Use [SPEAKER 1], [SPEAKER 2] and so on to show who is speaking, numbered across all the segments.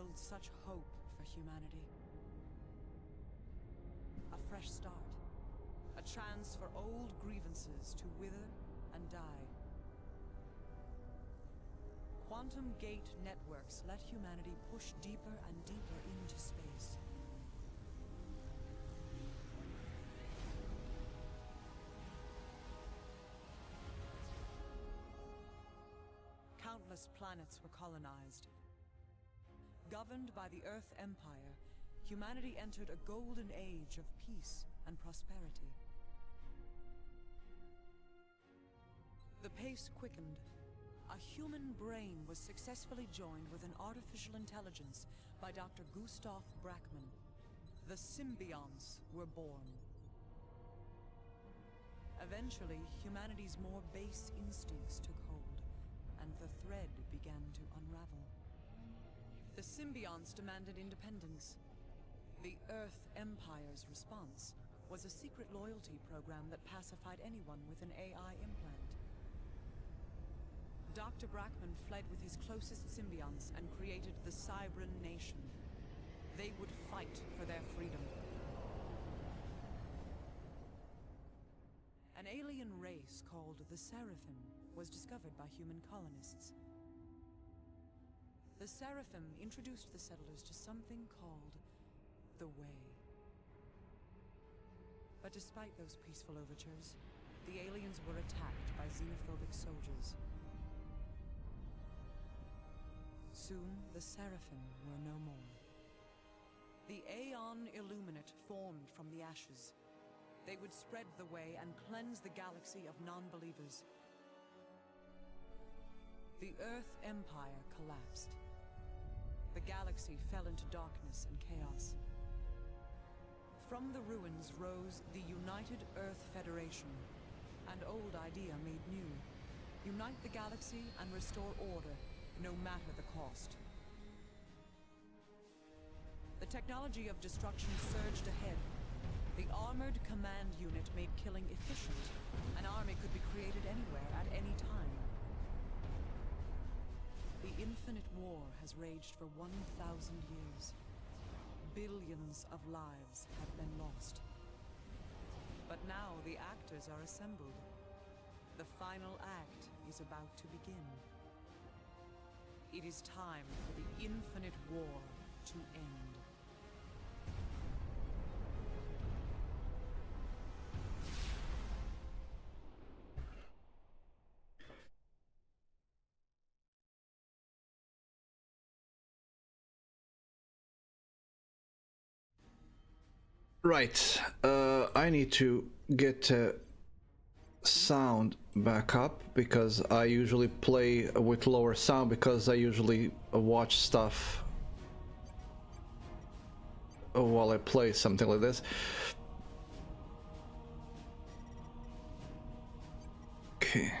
[SPEAKER 1] held such hope for humanity. A fresh start. A chance for old grievances to wither and die. Quantum Gate networks let humanity push deeper and deeper into space. Countless planets were colonized. Governed by the Earth Empire, humanity entered a golden age of peace and prosperity. The pace quickened. A human brain was successfully joined with an artificial intelligence by Dr. Gustav Brackmann. The symbionts were born. Eventually, humanity's more base instincts took hold, and the thread began to unravel. The symbionts demanded independence. The Earth Empire's response was a secret loyalty program that pacified anyone with an AI implant. Dr. Brackmann fled with his closest symbionts and created the Cybran Nation. They would fight for their freedom. An alien race called the Seraphim was discovered by human colonists. The Seraphim introduced the settlers to something called the Way. But despite those peaceful overtures, the aliens were attacked by xenophobic soldiers. Soon, the Seraphim were no more. The Aeon Illuminate formed from the ashes. They would spread the Way and cleanse the galaxy of non-believers. The Earth Empire collapsed. The galaxy fell into darkness and chaos. From the ruins rose the United Earth Federation, an old idea made new. Unite the galaxy and restore order, no matter the cost. The technology of destruction surged ahead. The Armored Command Unit made killing efficient. An army could be created anywhere, at any time. The Infinite War has raged for 1,000 years. Billions of lives have been lost. But now the actors are assembled. The final act is about to begin. It is time for the Infinite War to end.
[SPEAKER 2] Right, I need to get sound back up because I usually play with lower sound because I usually watch stuff while I play something like this. Okay.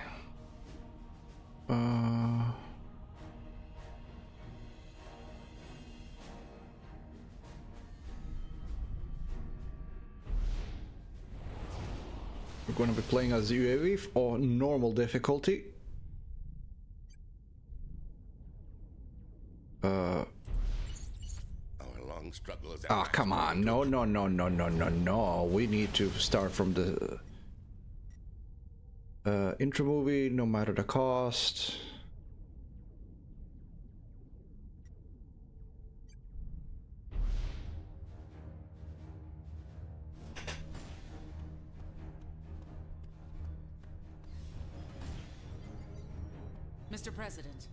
[SPEAKER 2] We're going to be playing as UAV or normal difficulty.
[SPEAKER 3] Our long struggle is
[SPEAKER 2] Ah, come on. No. We need to start from the intro movie, no matter the cost.
[SPEAKER 4] Mr. President.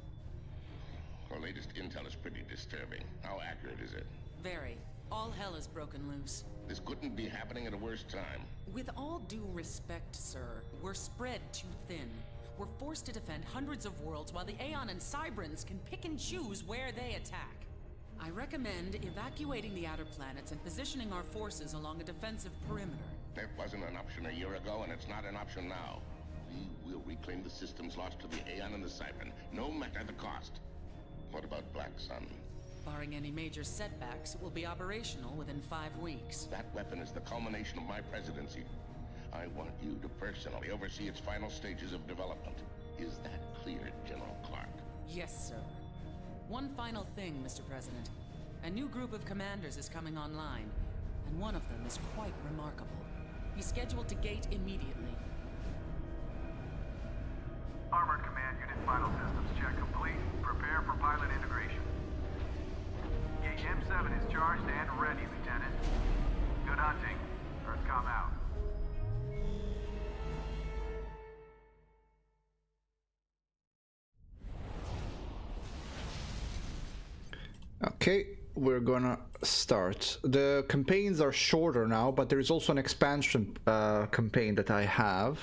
[SPEAKER 3] Our latest intel is pretty disturbing. How accurate is it?
[SPEAKER 4] Very. All hell is broken loose.
[SPEAKER 3] This couldn't be happening at a worse time.
[SPEAKER 4] With all due respect, sir, we're spread too thin. We're forced to defend hundreds of worlds while the Aeon and Cybrans can pick and choose where they attack. I recommend evacuating the outer planets and positioning our forces along a defensive perimeter.
[SPEAKER 3] That wasn't an option a year ago, and it's not an option now. We will reclaim the systems lost to the Aeon and the Cybran, no matter the cost. What about Black Sun?
[SPEAKER 4] Barring any major setbacks, it will be operational within 5 weeks.
[SPEAKER 3] That weapon is the culmination of my presidency. I want you to personally oversee its final stages of development. Is that clear, General Clark?
[SPEAKER 4] Yes, sir. One final thing, Mr. President. A new group of commanders is coming online, and one of them is quite remarkable. He's scheduled to gate immediately.
[SPEAKER 5] Armored Command Unit final systems check complete. Prepare for pilot integration. Gate M7 is charged and ready, Lieutenant. Good hunting. Earthcom out.
[SPEAKER 2] Okay, we're gonna start. The campaigns are shorter now, but there is also an expansion campaign that I have.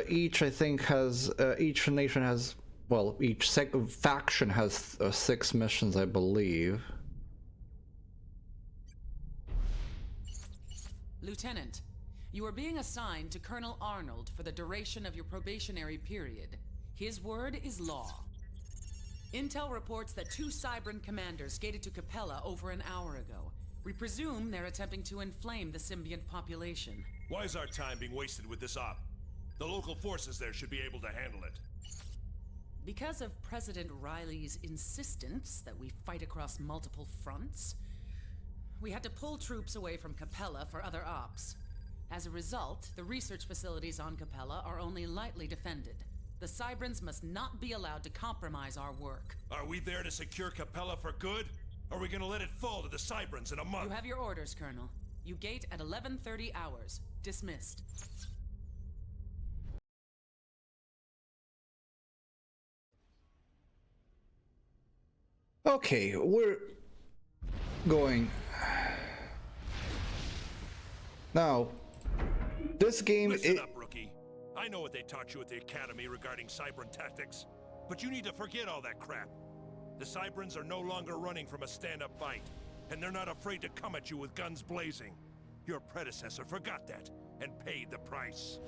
[SPEAKER 2] Each, I think, has each nation has, well, each faction has 6 missions, I believe.
[SPEAKER 4] Lieutenant, you are being assigned to Colonel Arnold for the duration of your probationary period. His word is law. Intel reports that 2 Cybran commanders skated to Capella over an hour ago. We presume they're attempting to inflame the symbiont population.
[SPEAKER 6] Why is our time being wasted with this op? The local forces there should be able to handle it.
[SPEAKER 4] Because of President Riley's insistence that we fight across multiple fronts, we had to pull troops away from Capella for other ops. As a result, the research facilities on Capella are only lightly defended. The Cybrans must not be allowed to compromise our work.
[SPEAKER 6] Are we there to secure Capella for good? Or are we gonna let it fall to the Cybrans in a month?
[SPEAKER 4] You have your orders, Colonel. You gate at 11:30 hours. Dismissed.
[SPEAKER 2] Okay, we're going now. This game
[SPEAKER 6] Listen up, rookie. I know what they taught you at the Academy regarding Cybran tactics, but you need to forget all that crap. The Cybrans are no longer running from a stand-up fight, and they're not afraid to come at you with guns blazing. Your predecessor forgot that, and paid the price.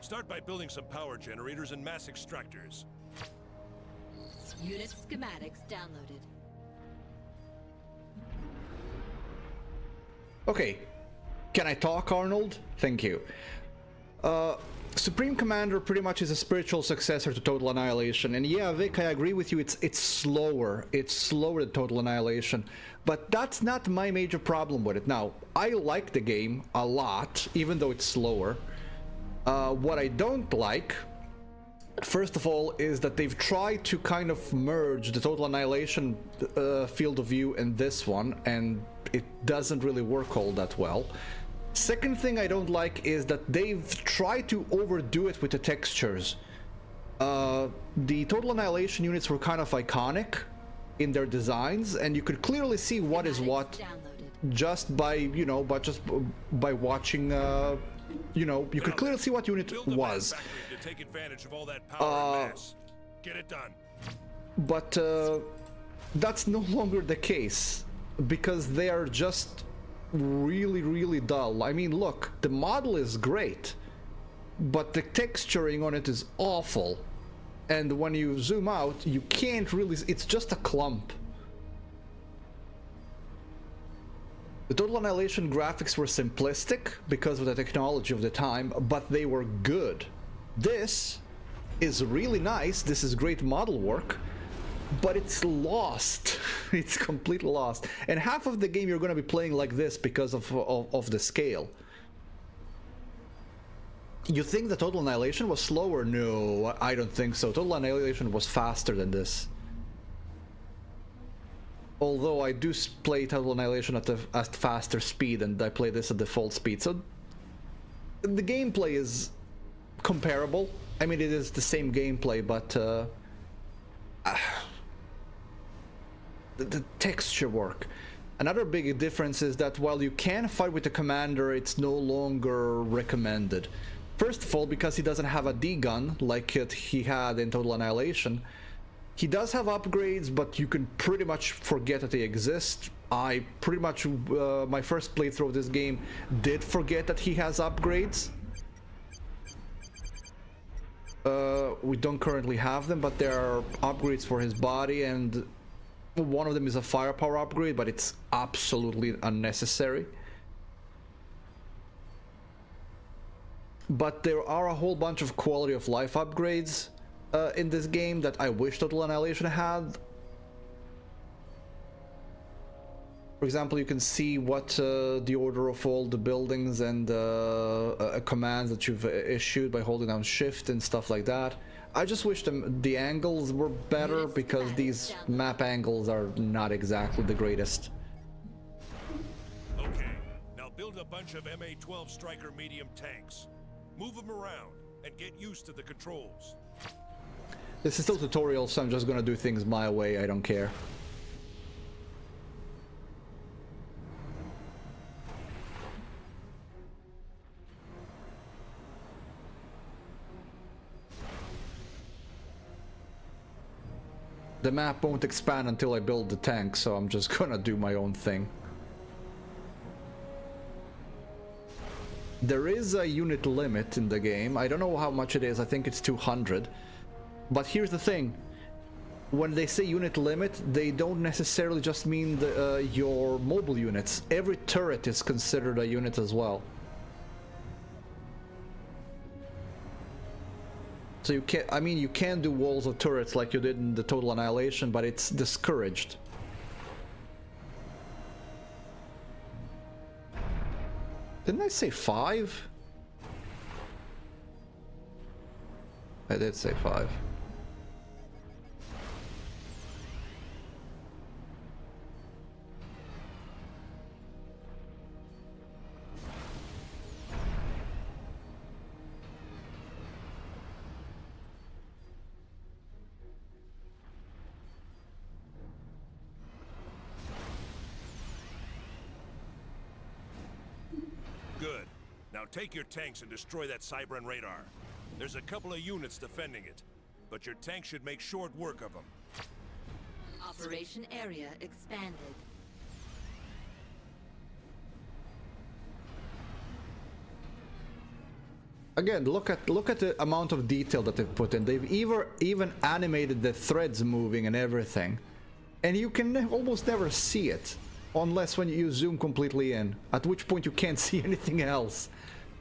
[SPEAKER 6] Start by building some power generators and mass extractors.
[SPEAKER 7] Unit schematics downloaded.
[SPEAKER 2] Okay, can I talk, Arnold? Thank you. Supreme Commander pretty much is a spiritual successor to Total Annihilation, and yeah, Vic, I agree with you, it's slower. It's slower than Total Annihilation, but that's not my major problem with it. Now, I like the game a lot, even though it's slower. What I don't like, first of all, is that they've tried to kind of merge the Total Annihilation field of view and this one, and it doesn't really work all that well. Second thing I don't like is that they've tried to overdo it with the textures. The Total Annihilation units were kind of iconic in their designs, and you could clearly see what is what just by, you know, by watching, you know, you could clearly see what unit was.
[SPEAKER 6] To take advantage of all that power and mass. Get it done.
[SPEAKER 2] But that's no longer the case, because they are just really dull. I mean, look, the model is great, but the texturing on it is awful, and when you zoom out you can't really, it's just a clump. The Total Annihilation graphics were simplistic because of the technology of the time, but they were good. This is really nice, this is great model work, but it's lost. It's completely lost. And half of the game you're going to be playing like this because of the scale. You think the Total Annihilation was slower? No, I don't think so. Total Annihilation was faster than this. Although I do play Total Annihilation at faster speed, and I play this at default speed. So the gameplay is comparable. I mean, it is the same gameplay, but the texture work. Another big difference is that while you can fight with the commander, it's no longer recommended. First of all, because he doesn't have a D-gun like he had in Total Annihilation. He does have upgrades, but you can pretty much forget that they exist. I pretty much, my first playthrough of this game did forget that he has upgrades. We don't currently have them, but there are upgrades for his body, and one of them is a firepower upgrade, but it's absolutely unnecessary. But there are a whole bunch of quality of life upgrades. in this game that I wish Total Annihilation had. For example, you can see what the order of all the buildings and commands that you've issued by holding down shift and stuff like that. I just wish the angles were better because these map angles are not exactly the greatest.
[SPEAKER 6] Okay, now build a bunch of MA-12 Striker medium tanks. Move them around and get used to the controls.
[SPEAKER 2] This is still tutorial, so I'm just gonna do things my way, I don't care. The map won't expand until I build the tank, so I'm just gonna do my own thing. There is a unit limit in the game. I don't know how much it is. I think it's 200. But here's the thing. When they say unit limit, they don't necessarily just mean your mobile units. Every turret is considered a unit as well. So you can't, I mean, you can do walls of turrets like you did in the Total Annihilation, but it's discouraged. Didn't I say 5? I did say 5.
[SPEAKER 6] Good. Now take your tanks and destroy that Cybran radar. There's a couple of units defending it, but your tank should make short work of them.
[SPEAKER 7] Operation area expanded.
[SPEAKER 2] Again, look at the amount of detail that they've put in. They've even animated the threads moving and everything, and you can almost never see it unless when you zoom completely in, at which point you can't see anything else.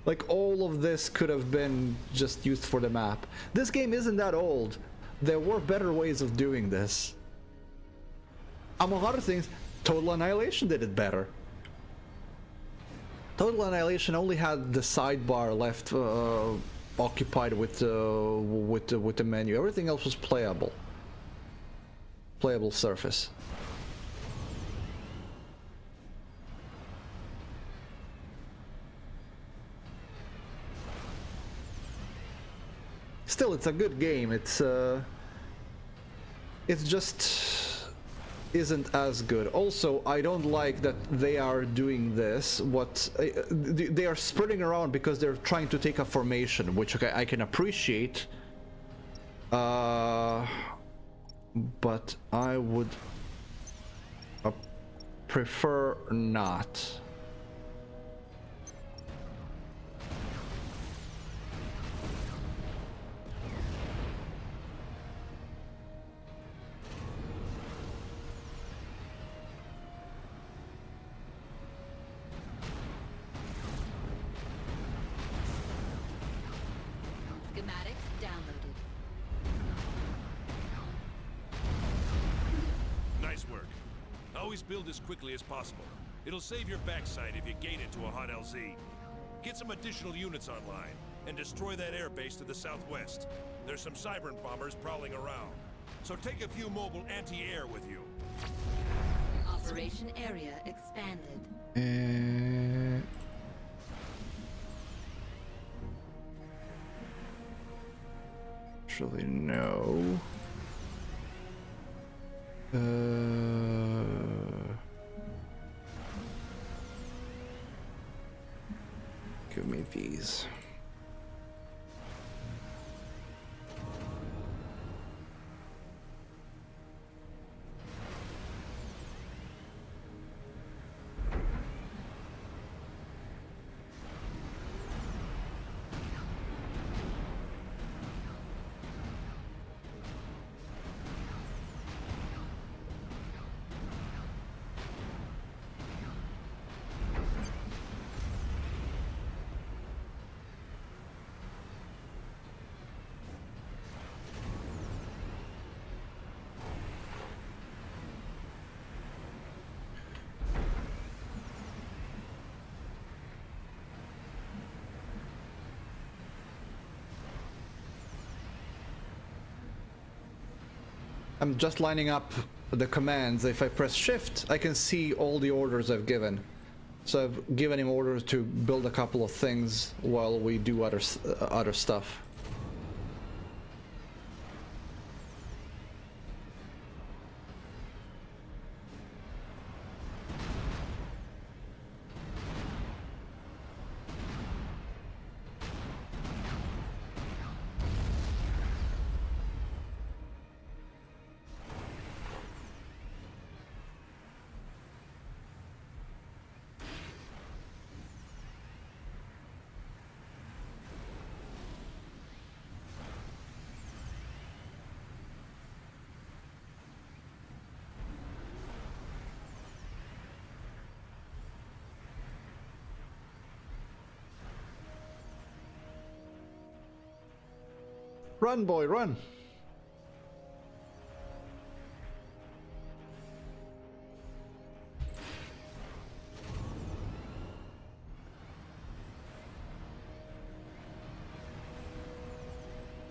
[SPEAKER 2] Like, all of this could have been just used for the map. This game isn't that old. There were better ways of doing this. Among other things, Total Annihilation did it better. Total Annihilation only had the sidebar left occupied with the menu. Everything else was playable. Playable surface. Still, it's a good game. It's just isn't as good. Also, I don't like that they are doing this. They are spreading around because they're trying to take a formation, which I can appreciate. But I would prefer not.
[SPEAKER 6] Always build as quickly as possible. It'll save your backside if you gain into a hot LZ. Get some additional units online, and destroy that airbase to the southwest. There's some Cybran bombers prowling around. So take a few mobile anti-air with you.
[SPEAKER 7] Operation area expanded.
[SPEAKER 2] Actually, no. Give me these. I'm just lining up the commands. If I press shift, I can see all the orders I've given. So I've given him orders to build a couple of things while we do other stuff. Run, boy, run!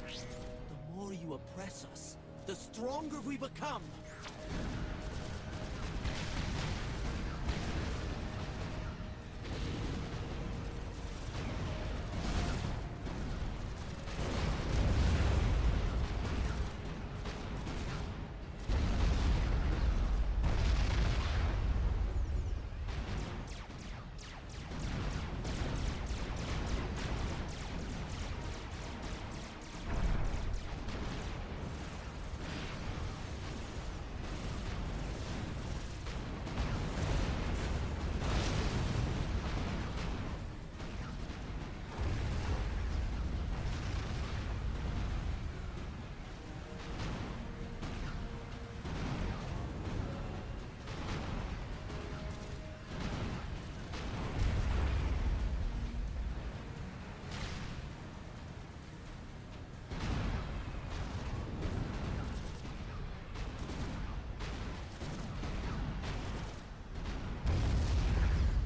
[SPEAKER 8] The more you oppress us, the stronger we become.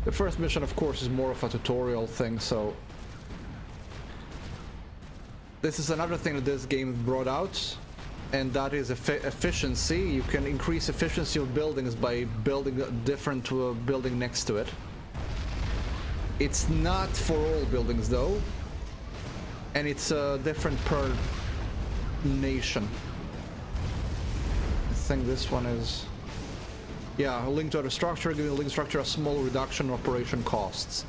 [SPEAKER 2] The first mission, of course, is more of a tutorial thing, so... This is another thing that this game brought out, and that is efficiency. You can increase efficiency of buildings by building a different building next to it. It's not for all buildings, though, and it's different per nation. I think this one is... Yeah, a link to other structure, giving a link structure a small reduction in operation costs.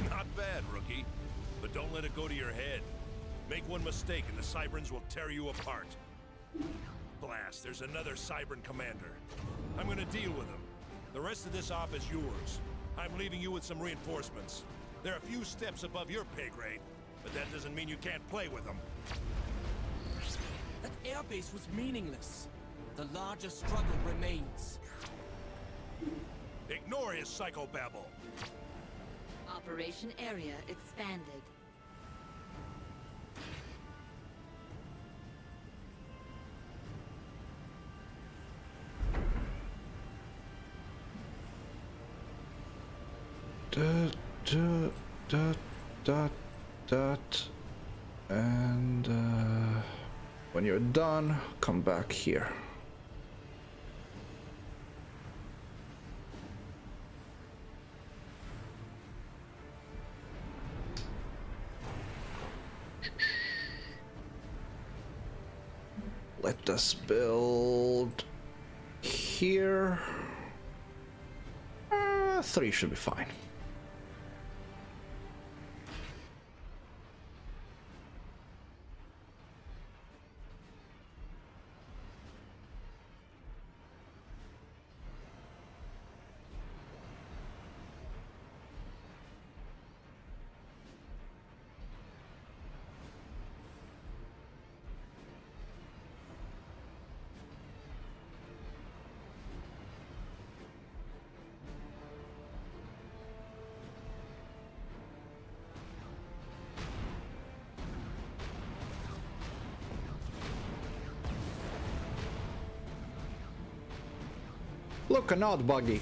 [SPEAKER 6] Not bad, rookie. But don't let it go to your head. Make one mistake and the Cybrans will tear you apart. Blast, there's another Cybran commander. I'm gonna deal with him. The rest of this op is yours. I'm leaving you with some reinforcements. They're a few steps above your pay grade, but that doesn't mean you can't play with them.
[SPEAKER 8] That airbase was meaningless. The larger struggle remains.
[SPEAKER 6] Ignore his psychobabble.
[SPEAKER 7] Operation area expanded.
[SPEAKER 2] And when you're done, come back here. Let us build here. 3 should be fine. Look, an odd buggy.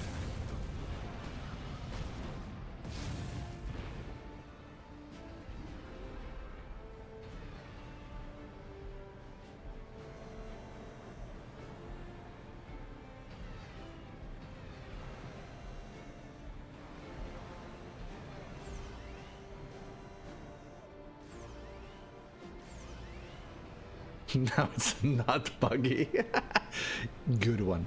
[SPEAKER 2] Now it's not buggy. Good one.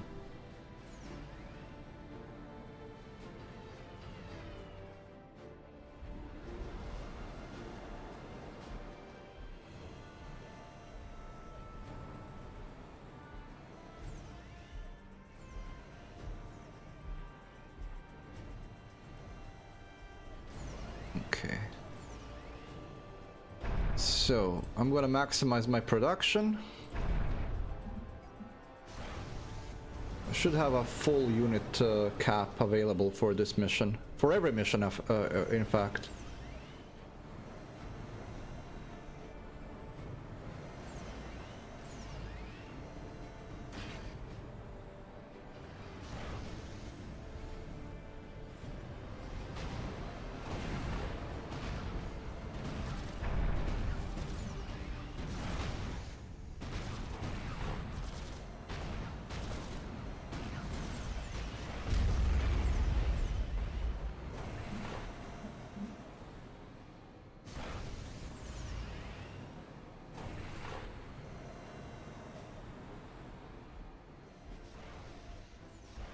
[SPEAKER 2] Okay. So, I'm gonna maximize my production. I should have a full unit cap available for this mission. For every mission, in fact.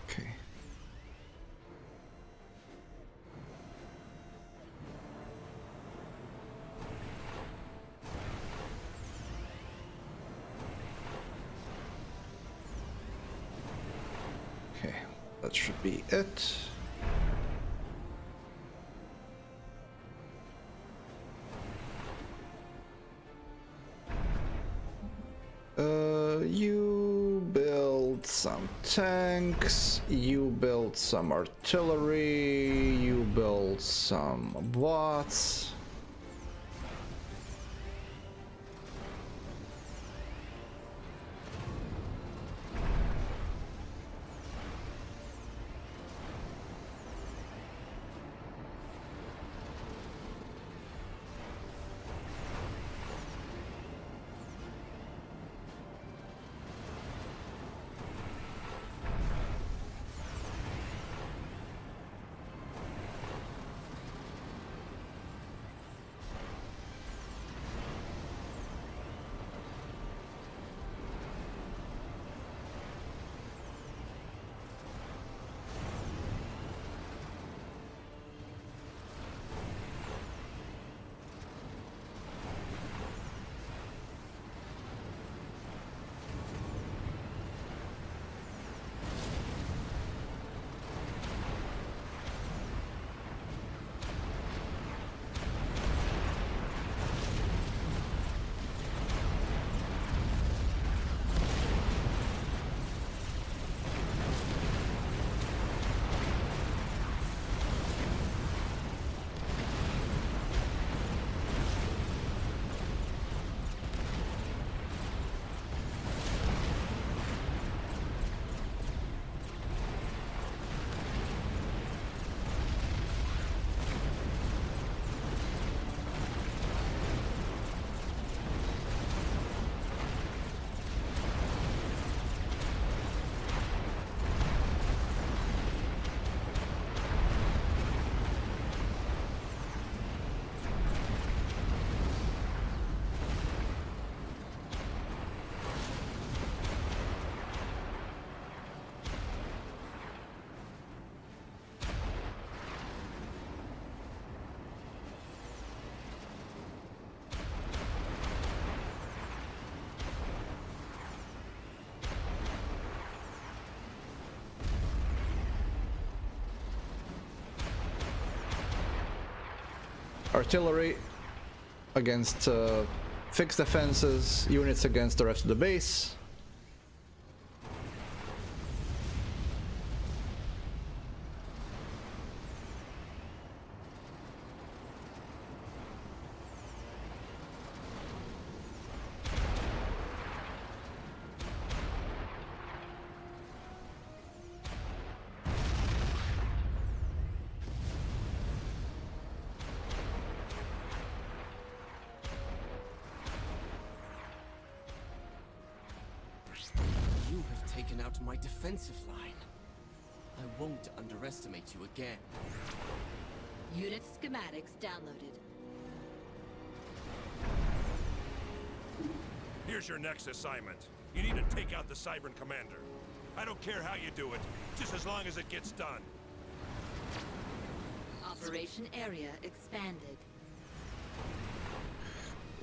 [SPEAKER 2] Okay. Okay, that should be it. You build some tanks, you build some artillery, you build some bots. Artillery against fixed defenses, units against the rest of the base.
[SPEAKER 8] You have taken out my defensive line. I won't underestimate you again.
[SPEAKER 7] Unit schematics downloaded.
[SPEAKER 6] Here's your next assignment. You need to take out the Cybran commander. I don't care how you do it, just as long as it gets done.
[SPEAKER 7] Operation area expanded.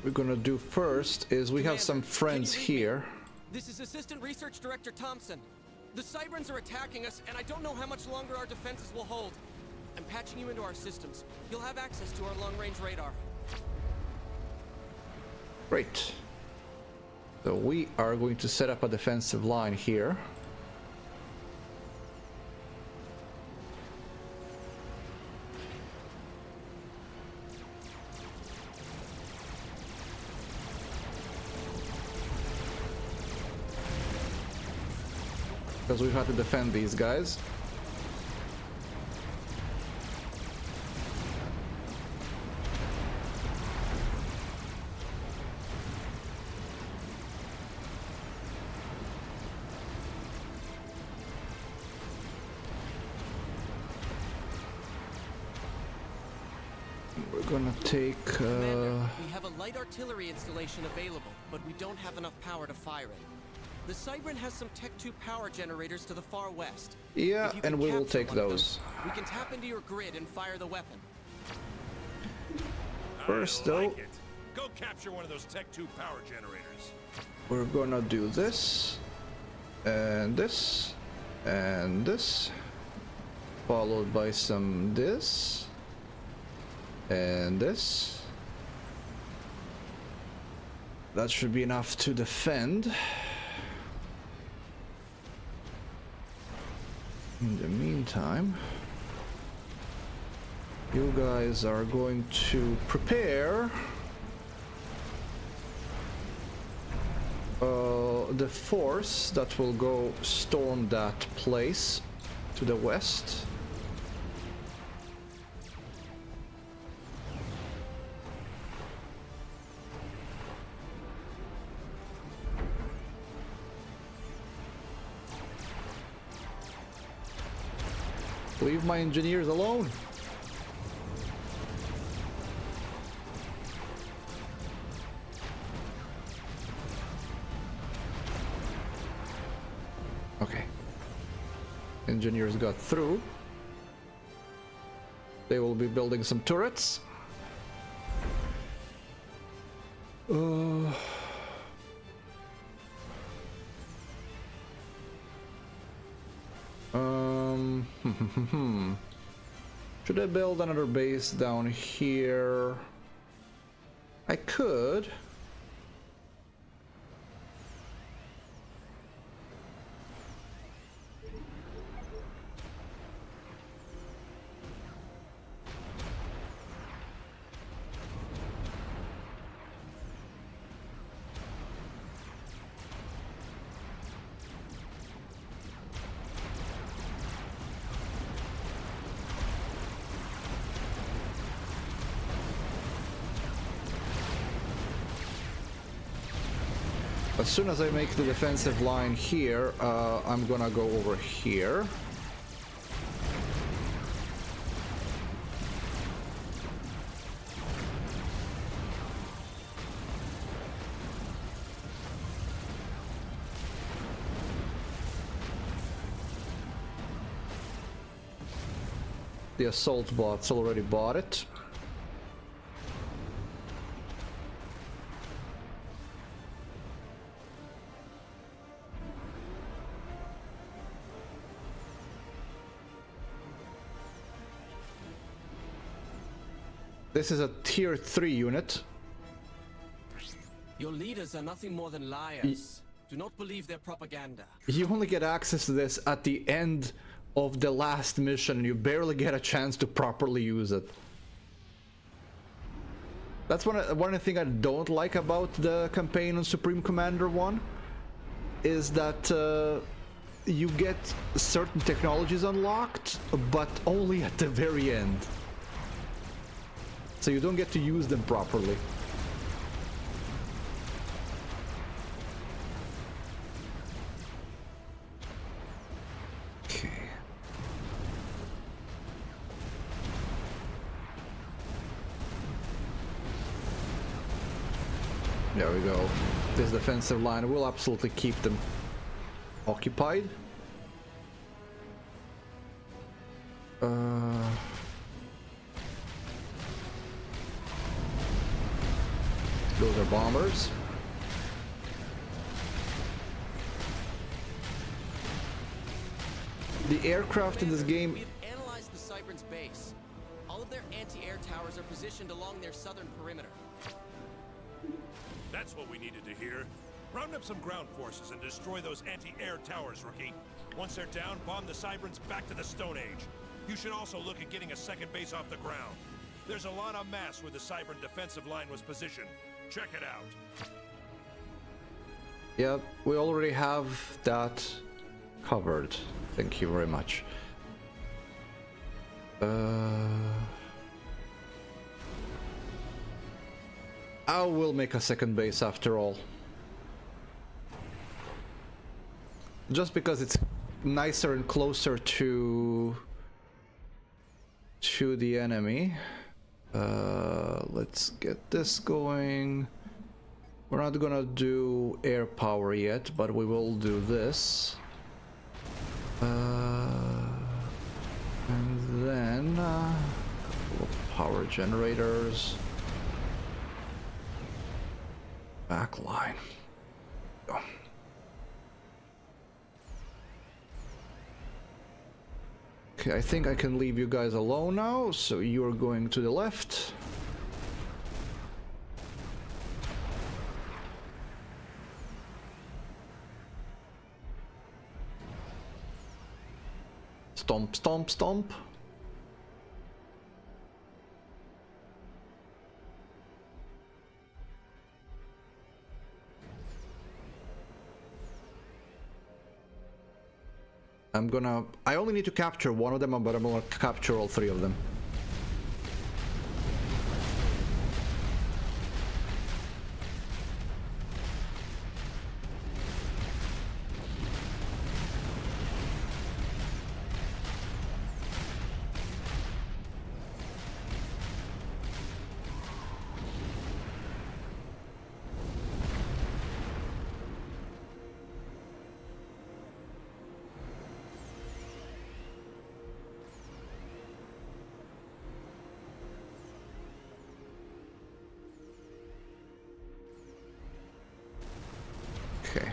[SPEAKER 2] We're gonna do first is we have
[SPEAKER 8] Commander,
[SPEAKER 2] some friends
[SPEAKER 8] can you read me?
[SPEAKER 2] here.
[SPEAKER 8] This is Assistant Research Director Thompson. The Cybrans are attacking us, and I don't know how much longer our defenses will hold. I'm patching you into our systems. You'll have access to our long-range radar.
[SPEAKER 2] Great. So we are going to set up a defensive line here. Because we've had to defend these guys. We're gonna take
[SPEAKER 8] Commander, we have a light artillery installation available, but we don't have enough power to fire it. The Cybran has some Tech 2 power generators to the far west.
[SPEAKER 2] yeah,
[SPEAKER 8] If you
[SPEAKER 2] and
[SPEAKER 8] can
[SPEAKER 2] we will
[SPEAKER 8] capture
[SPEAKER 2] take
[SPEAKER 8] one of them,
[SPEAKER 2] those.
[SPEAKER 8] we can tap into your grid and fire the weapon.
[SPEAKER 2] First,
[SPEAKER 6] I
[SPEAKER 2] though-
[SPEAKER 6] like it. Go capture one of those Tech 2 power generators.
[SPEAKER 2] We're gonna do this, and this, and this, followed by some this, and this. That should be enough to defend. In the meantime, you guys are going to prepare the force that will go storm that place to the west. Leave my engineers alone. Okay. Engineers got through. They will be building some turrets. Should I build another base down here? I could. As soon as I make the defensive line here, I'm gonna go over here. The assault bots already bought it. This is a tier 3 unit.
[SPEAKER 8] Your leaders are nothing more than liars. Do not believe their propaganda.
[SPEAKER 2] You only get access to this at the end of the last mission, and you barely get a chance to properly use it. That's one thing I don't like about the campaign on Supreme Commander 1, is that you get certain technologies unlocked, but only at the very end. So you don't get to use them properly. Okay. There we go. this defensive line. We'll absolutely keep them occupied. Those are bombers. The aircraft in this game...
[SPEAKER 8] We've analyzed the Cybran's base. All of their anti-air towers are positioned along their southern perimeter.
[SPEAKER 6] That's what we needed to hear. Round up some ground forces and destroy those anti-air towers, Rookie. Once they're down, bomb the Cybrans back to the Stone Age. You should also look at getting a second base off the ground. There's a lot of mass where the Cybran defensive line was positioned. Check it out.
[SPEAKER 2] Yep, we already have that covered. Thank you very much. I will make a second base after all. Just because it's nicer and closer to the enemy. Let's get this going. We're not gonna do air power yet, but we will do this. And then a couple of power generators. Backline. Go. Okay, I think I can leave you guys alone now, so you're going to the left. Stomp, stomp, stomp. I only need to capture one of them, but I'm gonna capture all three of them. Okay.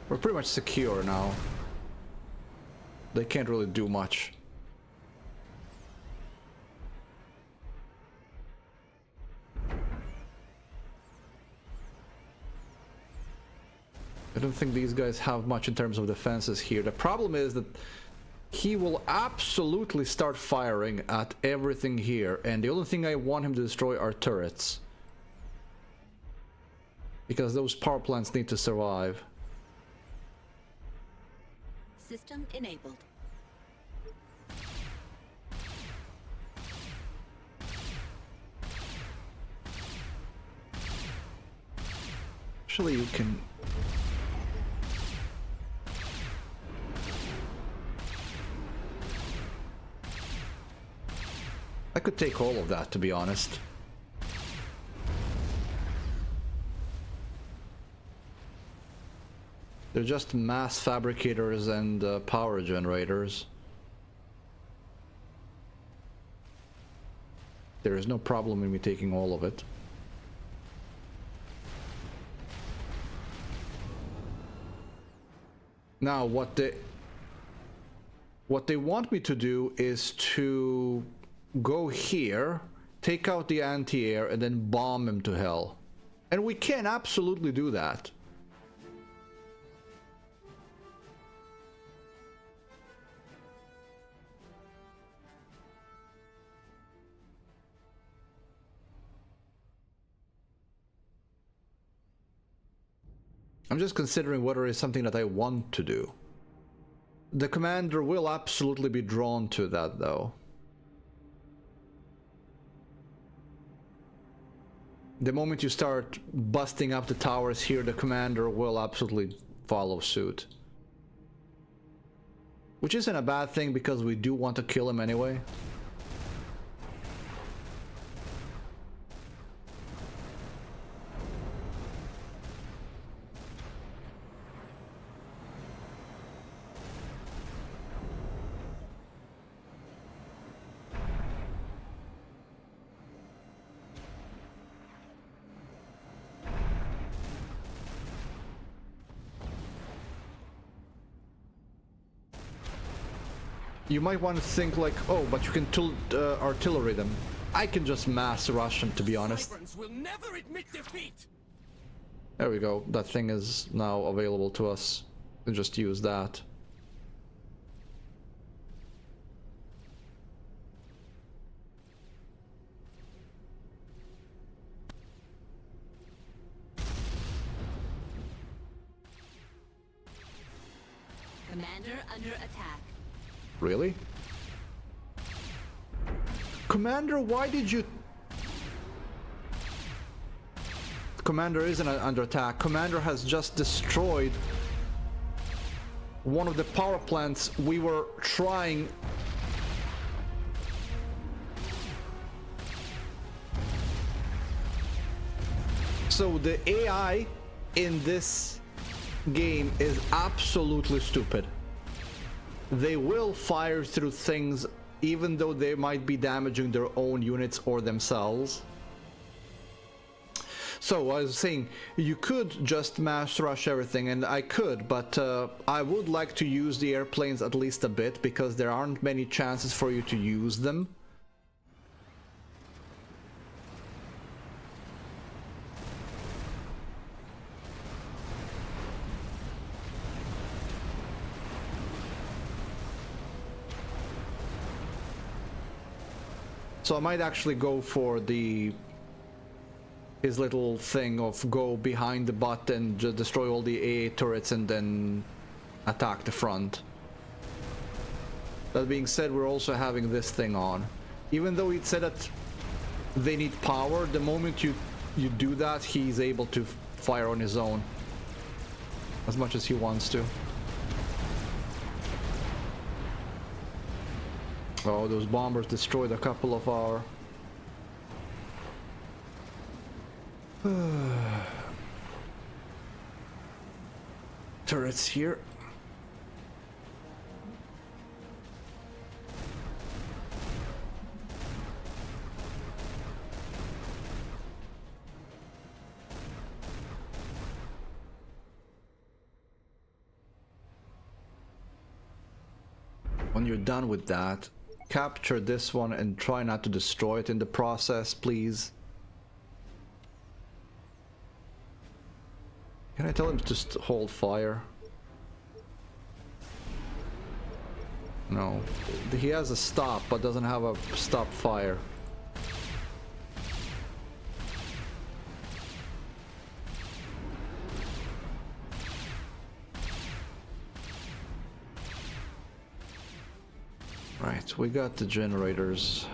[SPEAKER 2] We're pretty much secure now. They can't really do much. I don't think these guys have much in terms of defenses here. The problem is that he will absolutely start firing at everything here, and the only thing I want him to destroy are turrets. Because those power plants need to survive.
[SPEAKER 7] System enabled.
[SPEAKER 2] Actually, you can... I could take all of that, to be honest. They're just mass fabricators and power generators. There is no problem in me taking all of it. Now, what they want me to do is to go here, take out the anti-air, and then bomb him to hell. And we can absolutely do that. I'm just considering whether it's something that I want to do. The commander will absolutely be drawn to that, though. the moment you start busting up the towers here, the commander will absolutely follow suit. Which isn't a bad thing because we do want to kill him anyway. You might want to think like, oh, but you can artillery them. I can just mass rush them, to be honest.
[SPEAKER 8] Cybrans will never admit defeat.
[SPEAKER 2] There we go. That thing is now available to us. We just use that.
[SPEAKER 7] Commander under attack.
[SPEAKER 2] Really? Commander, why did you... Commander isn't under attack. Commander has just destroyed one of the power plants we were trying... So the AI in this game is absolutely stupid. They will fire through things even though they might be damaging their own units or themselves. So I was saying, you could just mass rush everything, and I could, but I would like to use the airplanes at least a bit because there aren't many chances for you to use them. So I might actually go for his little thing of go behind the butt and just destroy all the AA turrets and then attack the front. That being said, we're also having this thing on. Even though it said that they need power, the moment you do that, he's able to fire on his own as much as he wants to. Oh, those bombers destroyed a couple of our... turrets here. When you're done with that, capture this one and try not to destroy it in the process, please. Can I tell him to just hold fire? No. He has a stop, but doesn't have a stop fire. Right, we got the generators.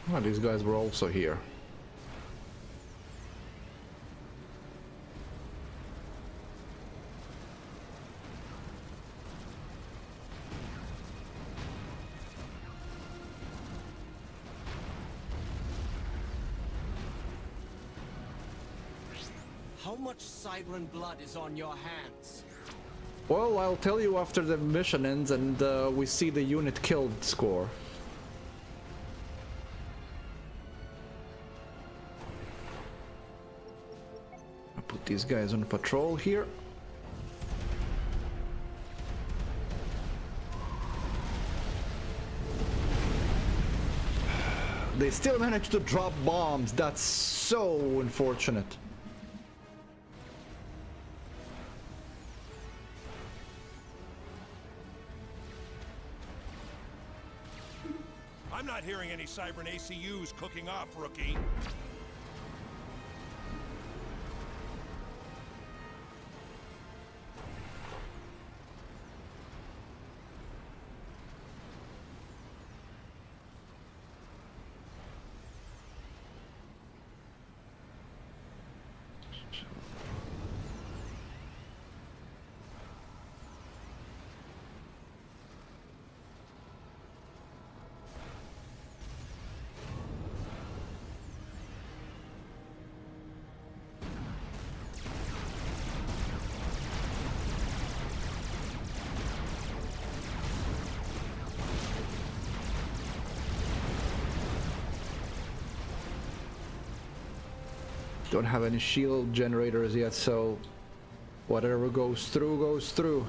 [SPEAKER 2] Oh, these guys were also here.
[SPEAKER 8] How much Cybran blood is on your hands?
[SPEAKER 2] Well, I'll tell you after the mission ends and we see the unit killed score. I'll put these guys on patrol here. They still managed to drop bombs. That's so unfortunate.
[SPEAKER 6] I'm not hearing any Cybran ACUs cooking off, rookie.
[SPEAKER 2] Don't have any shield generators yet, so whatever goes through, goes through.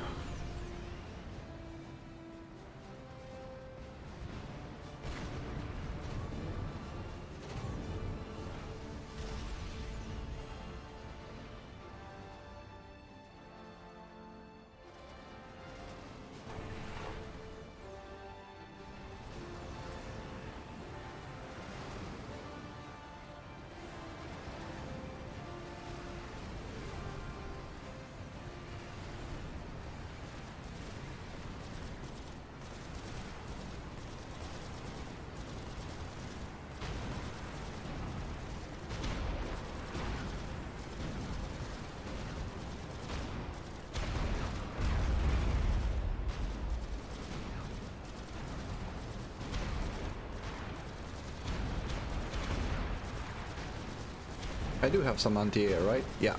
[SPEAKER 2] I do have some anti-air, right? Yeah.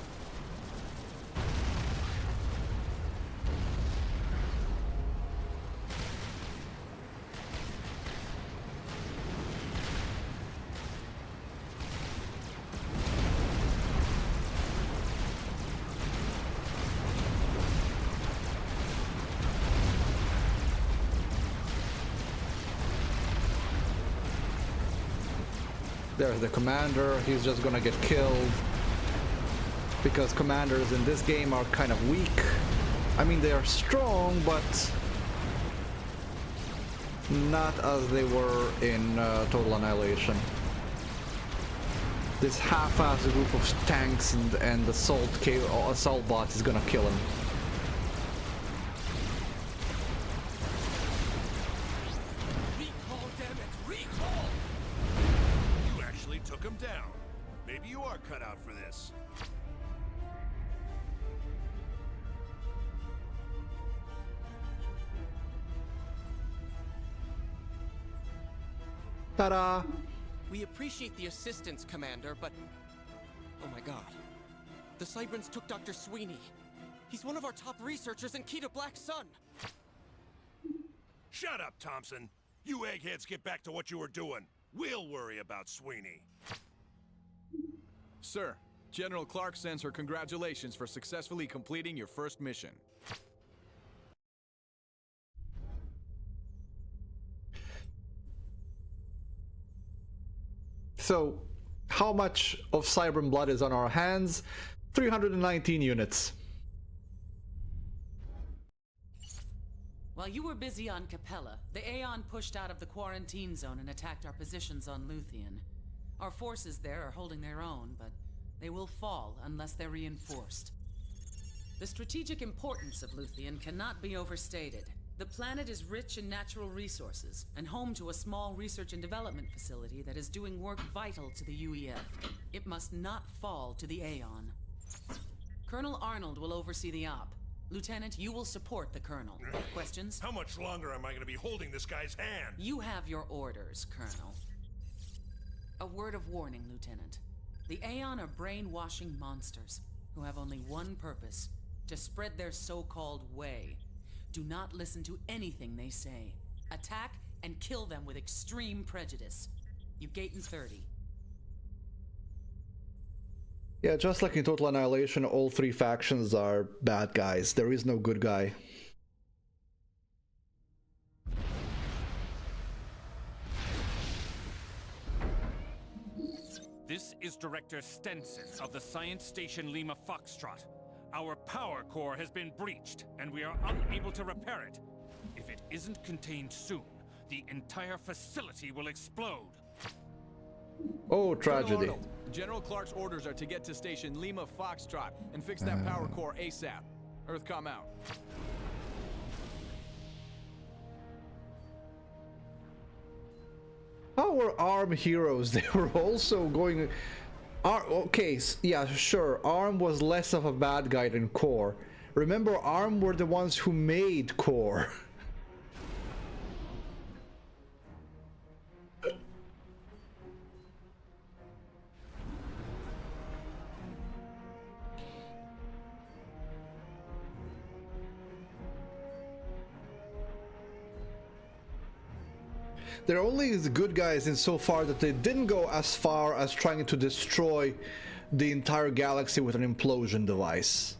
[SPEAKER 2] There's the commander, he's just gonna get killed. Because commanders in this game are kind of weak. I mean, they are strong, but not as they were in Total Annihilation. This half-assed group of tanks and assault bot is gonna kill him.
[SPEAKER 6] Recall, damn it! Recall! You actually took him down. Maybe you are cut out for this.
[SPEAKER 2] Ta-da!
[SPEAKER 8] We appreciate the assistance, Commander, but... Oh my god. The Cybrans took Dr. Sweeney. He's one of our top researchers and key to Black Sun.
[SPEAKER 6] Shut up, Thompson. You eggheads get back to what you were doing. We'll worry about Sweeney.
[SPEAKER 9] Sir, General Clark sends her congratulations for successfully completing your first mission.
[SPEAKER 2] So, how much of Cybran blood is on our hands? 319 units.
[SPEAKER 4] While you were busy on Capella, the Aeon pushed out of the quarantine zone and attacked our positions on Luthien. Our forces there are holding their own, but they will fall unless they're reinforced. The strategic importance of Luthien cannot be overstated. The planet is rich in natural resources, and home to a small research and development facility that is doing work vital to the UEF. It must not fall to the Aeon. Colonel Arnold will oversee the op. Lieutenant, you will support the Colonel. Questions?
[SPEAKER 6] How much longer am I going to be holding this guy's hand?
[SPEAKER 4] You have your orders, Colonel. A word of warning, Lieutenant. The Aeon are brainwashing monsters. who have only one purpose, to spread their so-called way. Do not listen to anything they say. Attack and kill them with extreme prejudice. You gate in 30.
[SPEAKER 2] Yeah, just like in Total Annihilation, all three factions are bad guys. There is no good guy.
[SPEAKER 10] This is Director Stenson of the Science Station Lima Foxtrot. Our power core has been breached, and we are unable to repair it. If it isn't contained soon, the entire facility will explode.
[SPEAKER 2] Oh,
[SPEAKER 9] Colonel
[SPEAKER 2] tragedy.
[SPEAKER 9] Arnold, General Clark's orders are to get to Station Lima Foxtrot and fix that power core ASAP. Earthcom out.
[SPEAKER 2] Our ARM heroes, they were also going... Okay, yeah, sure, ARM was less of a bad guy than Core. Remember, ARM were the ones who made Core. They're only the good guys insofar that they didn't go as far as trying to destroy the entire galaxy with an implosion device.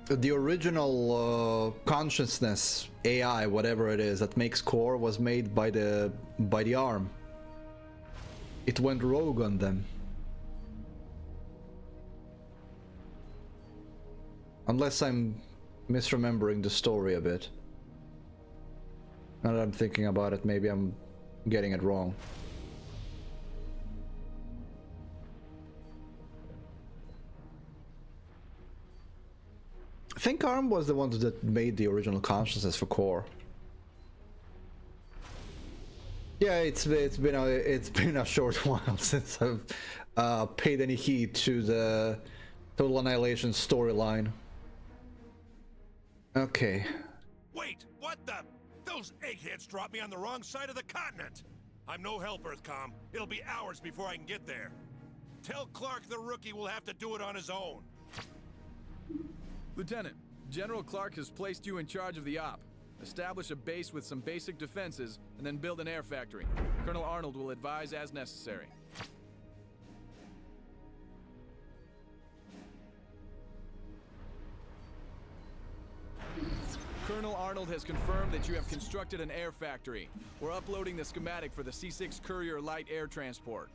[SPEAKER 2] The original consciousness, AI, whatever it is, that makes Core was made by the ARM. It went rogue on them. Unless I'm misremembering the story a bit. Now that I'm thinking about it, maybe I'm getting it wrong. I think ARM was the one that made the original consciousness for Core. Yeah, it's been a short while since I've paid any heed to the Total Annihilation storyline. Okay.
[SPEAKER 6] Wait, what the? Those eggheads dropped me on the wrong side of the continent. I'm no help, Earthcom. It'll be hours before I can get there. Tell Clark the rookie will have to do it on his own.
[SPEAKER 9] Lieutenant, General Clark has placed you in charge of the op. Establish a base with some basic defenses, and then build an air factory. Colonel Arnold will advise as necessary. Colonel Arnold has confirmed that you have constructed an air factory. We're uploading the schematic for the C6 Courier light air transport.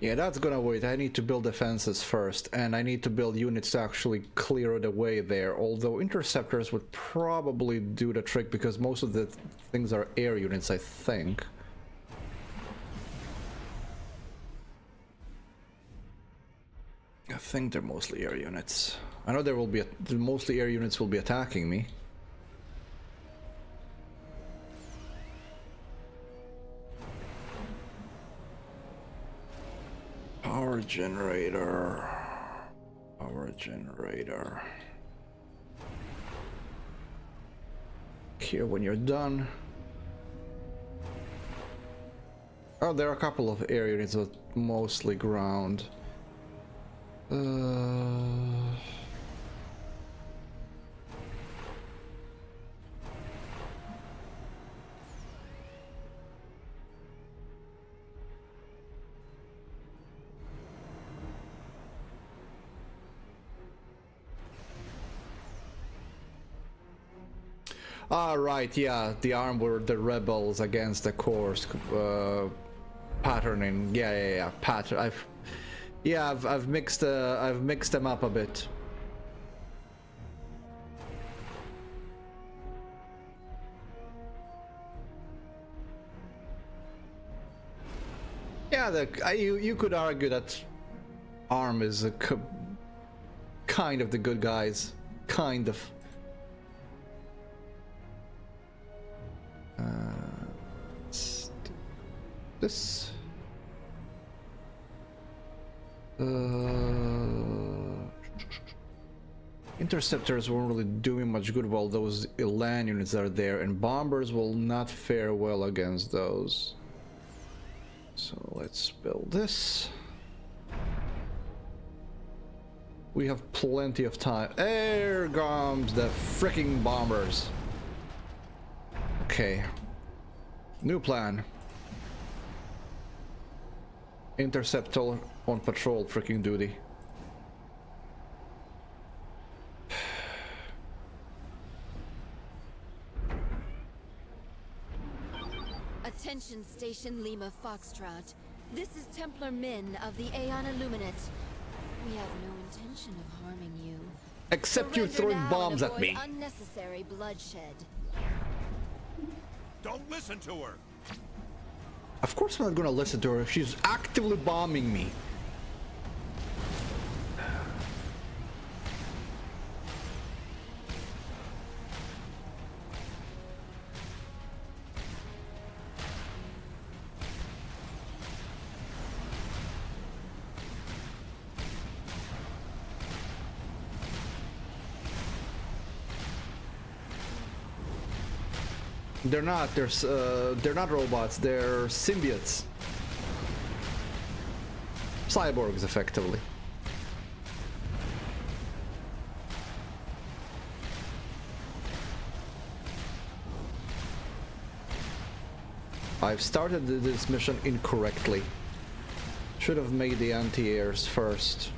[SPEAKER 2] Yeah, that's gonna wait. I need to build defenses first, and I need to build units to actually clear the way there, although interceptors would probably do the trick because most of the things are air units, I think. I think they're mostly air units. I know there will be mostly air units will be attacking me. Power generator. Power generator. Here when you're done. Oh, there are a couple of air units, but mostly ground. Right, yeah, the ARM were the rebels against the Core's patterning. Yeah, pattern. I've mixed them up a bit. Yeah, you could argue that ARM is a kind of the good guys, kind of. This. You Interceptors won't really do me much good while those Elan units are there, and bombers will not fare well against those. So let's build this. We have plenty of time. There comes the freaking bombers. Okay. New plan. Interceptor on patrol freaking duty.
[SPEAKER 7] Attention Station Lima Foxtrot. This is Templar Min of the Aeon Illuminate. We have no intention of harming you.
[SPEAKER 2] Except you're throwing bombs at me.
[SPEAKER 7] Unnecessary bloodshed.
[SPEAKER 6] Don't listen to her.
[SPEAKER 2] Of course I'm not gonna listen to her. She's actively bombing me. They're not. They're not robots. They're symbiotes. Cyborgs, effectively. I've started this mission incorrectly. Should have made the anti-airs first.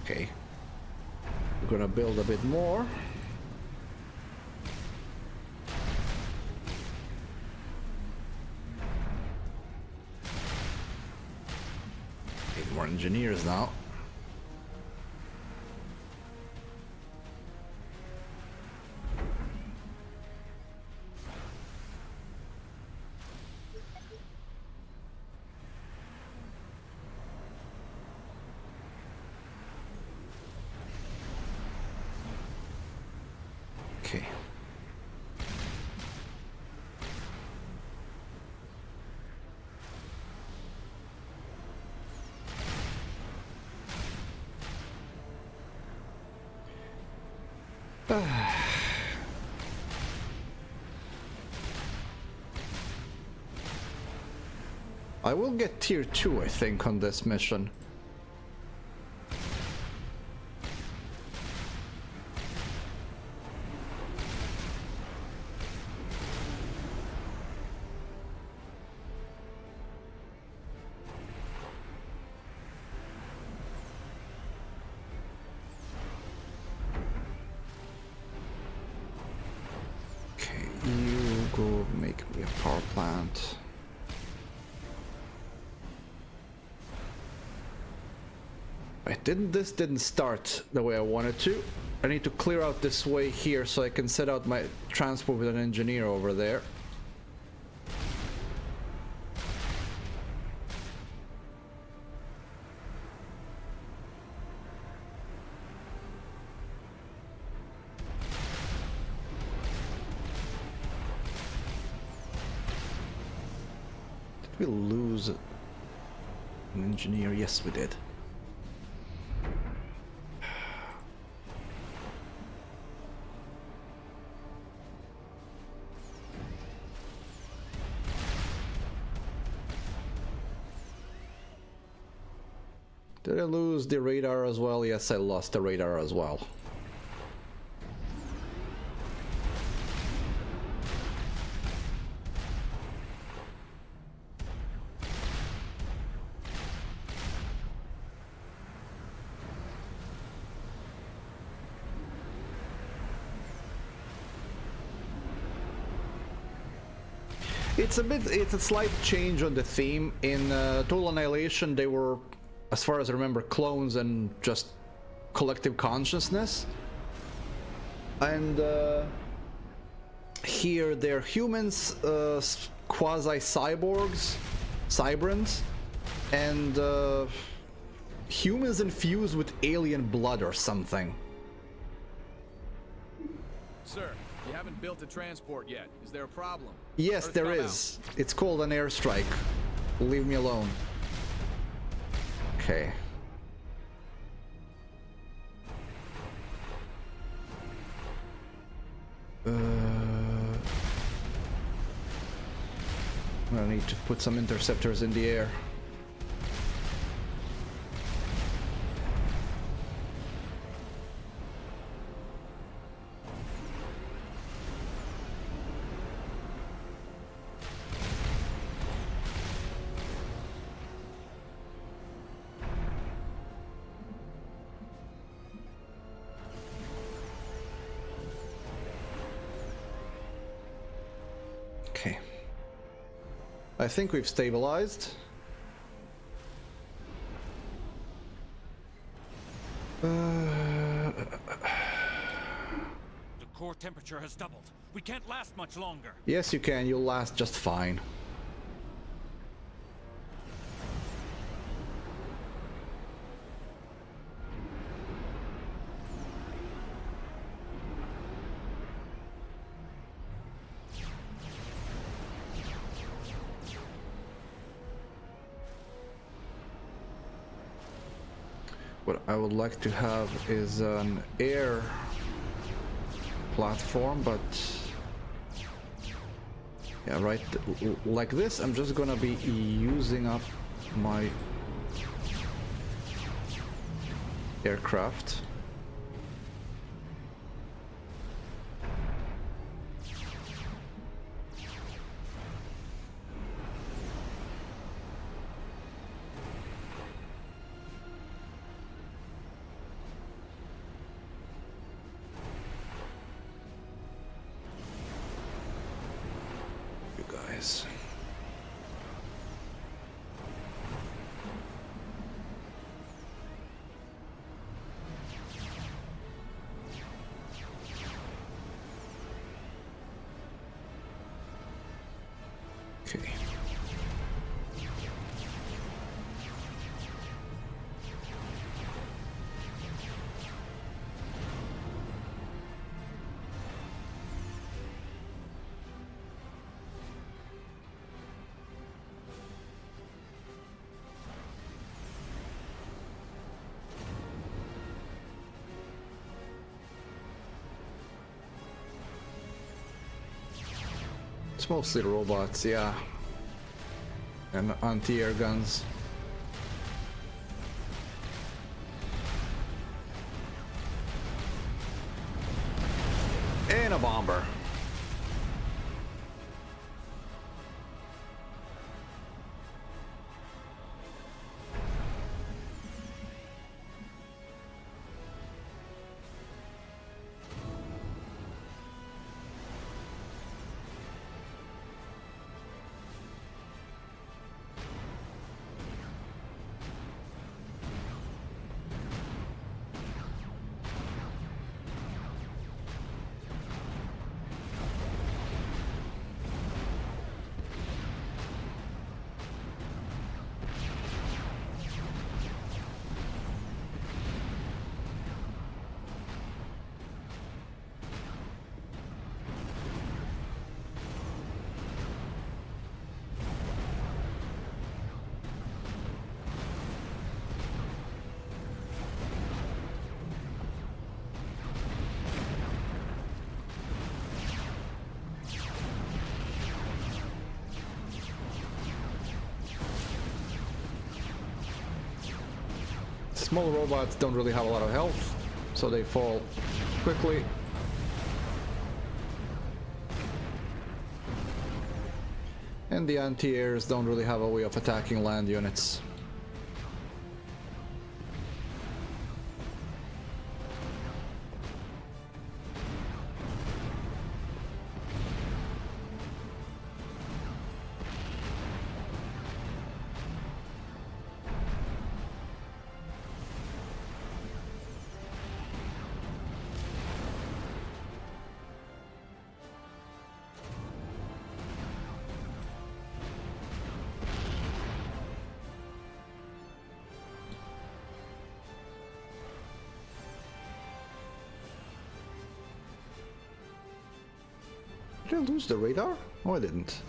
[SPEAKER 2] Okay. We're gonna build a bit more. Need more engineers now. Okay. I will get tier 2, I think, on this mission. Okay, you go make me a power plant. This didn't start the way I wanted to. I need to clear out this way here so I can set out my transport with an engineer over there. Did we lose an engineer? Yes, we did. Did I lose the radar as well? Yes, I lost the radar as well. It's a slight change on the theme. In Total Annihilation, they were, as far as I remember, clones and just collective consciousness. And here they're humans, quasi-cyborgs, cybrans, and humans infused with alien blood or something.
[SPEAKER 9] Sir, you haven't built a transport yet. Is there a problem?
[SPEAKER 2] Yes, there is. It's called an airstrike. Leave me alone. Okay. I need to put some interceptors in the air. Okay. I think we've stabilized.
[SPEAKER 10] The core temperature has doubled. We can't last much longer.
[SPEAKER 2] Yes, you can. You'll last just fine. What I would like to have is an air platform, but yeah, right, like this. I'm just gonna be using up my aircraft. Okay. It's mostly robots, yeah. And anti-air guns. And a bomber. Small robots don't really have a lot of health, so they fall quickly. And the anti-airs don't really have a way of attacking land units. Did I lose the radar? Oh, I didn't.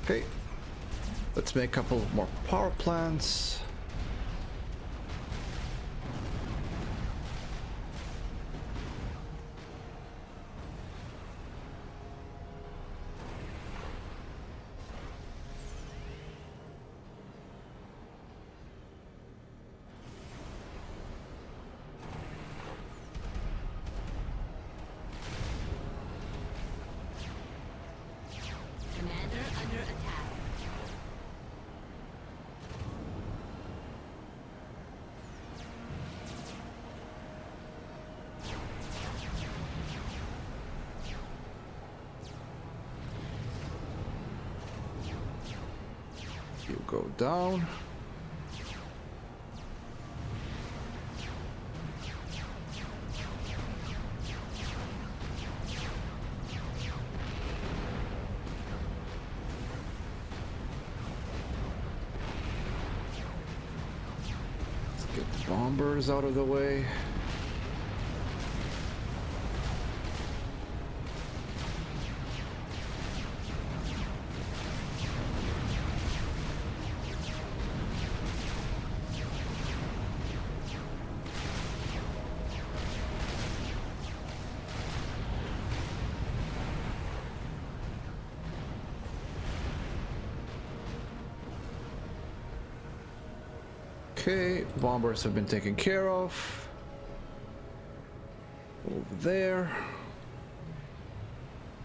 [SPEAKER 2] Okay, let's make a couple more power plants.
[SPEAKER 7] Commander under attack.
[SPEAKER 2] You go down. Let's get the bombers out of the way. Okay, bombers have been taken care of. Over there.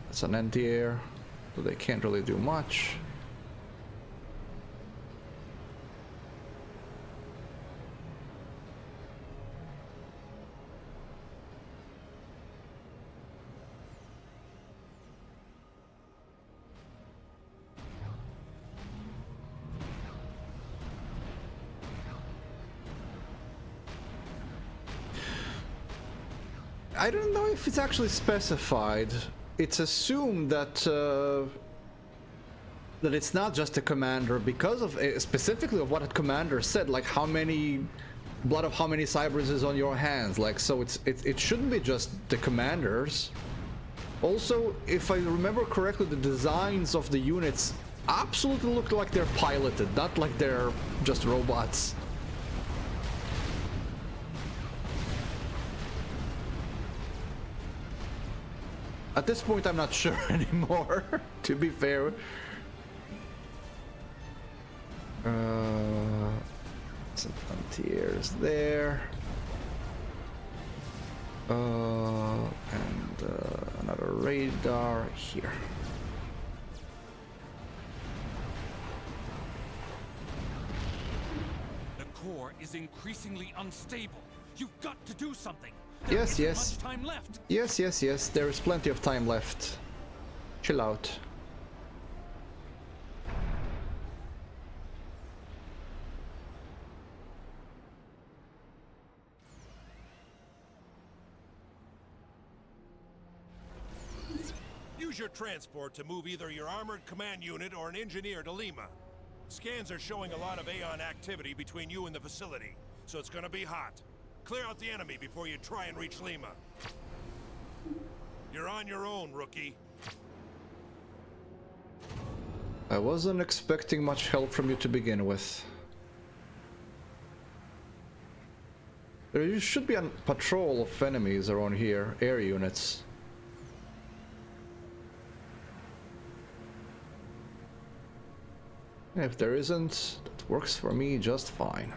[SPEAKER 2] That's an anti-air, so they can't really do much. I don't know if it's actually specified. It's assumed that that it's not just a commander because of specifically of what a commander said, like how many blood of how many Cyberns is on your hands. Like, so it shouldn't be just the commanders. Also, if I remember correctly, the designs of the units absolutely look like they're piloted, not like they're just robots. At this point, I'm not sure anymore, to be fair. Some frontiers there. And another radar here.
[SPEAKER 10] The core is increasingly unstable. You've got to do something.
[SPEAKER 2] Yes,
[SPEAKER 10] There
[SPEAKER 2] yes.
[SPEAKER 10] isn't much time left.
[SPEAKER 2] Yes. There is plenty of time left. Chill out.
[SPEAKER 6] Use your transport to move either your armored command unit or an engineer to Lima. Scans are showing a lot of Aeon activity between you and the facility, so it's gonna be hot. Clear out the enemy before you try and reach Lima. You're on your own, rookie.
[SPEAKER 2] I wasn't expecting much help from you to begin with. There should be a patrol of enemies around here, air units. If there isn't, that works for me just fine.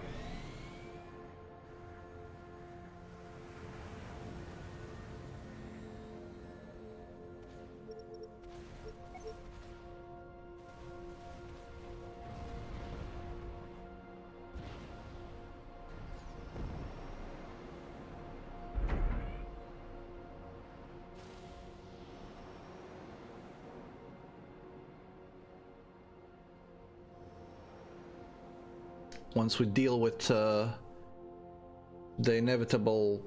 [SPEAKER 2] Once we deal with the inevitable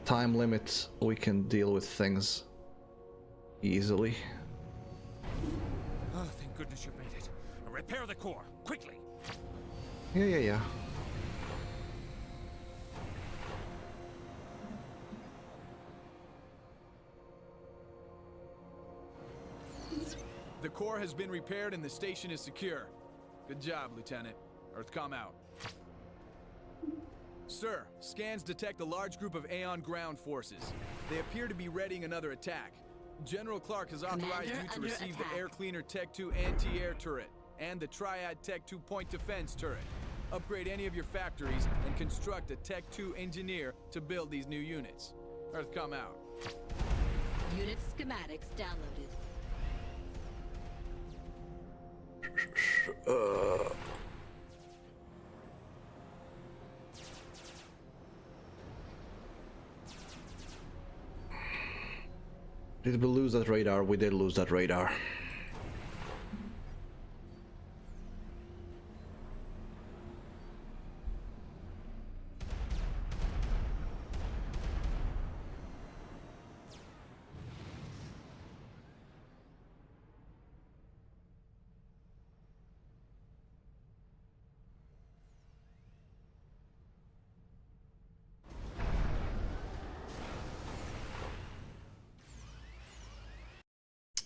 [SPEAKER 2] time limit, we can deal with things easily.
[SPEAKER 10] Oh, thank goodness you made it. Repair the core, quickly.
[SPEAKER 2] Yeah.
[SPEAKER 9] The core has been repaired and the station is secure. Good job, Lieutenant. Earthcom out. Sir, scans detect a large group of Aeon ground forces. They appear to be readying another attack. General Clark has authorized you to receive the Air Cleaner Tech 2 anti-air turret and the Triad Tech 2 point defense turret. Upgrade any of your factories and construct a Tech 2 engineer to build these new units. Earthcom out.
[SPEAKER 7] Unit schematics downloaded.
[SPEAKER 2] Did we lose that radar? We did lose that radar.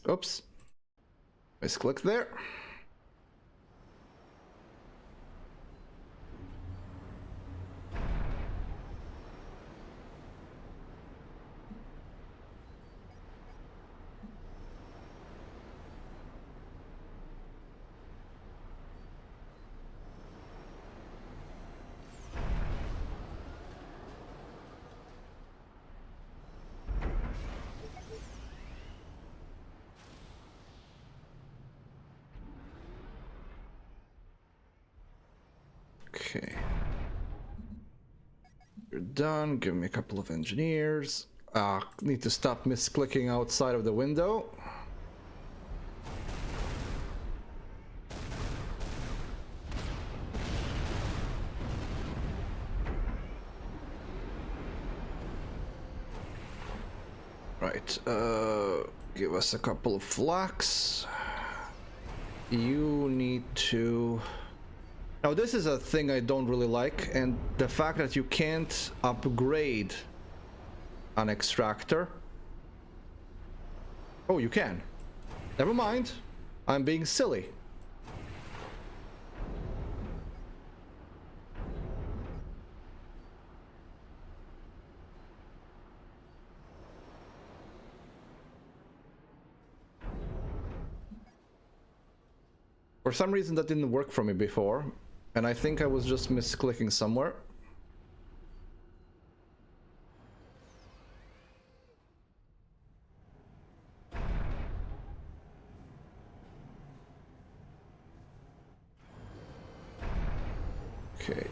[SPEAKER 2] Oops. Misclick there. Okay. You're done. Give me a couple of engineers. Need to stop misclicking outside of the window. Right, give us a couple of flaks. You need to... Now this is a thing I don't really like, and the fact that you can't upgrade an extractor. Oh, you can. Never mind. I'm being silly. For some reason that didn't work for me before, and I think I was just misclicking somewhere. Okay,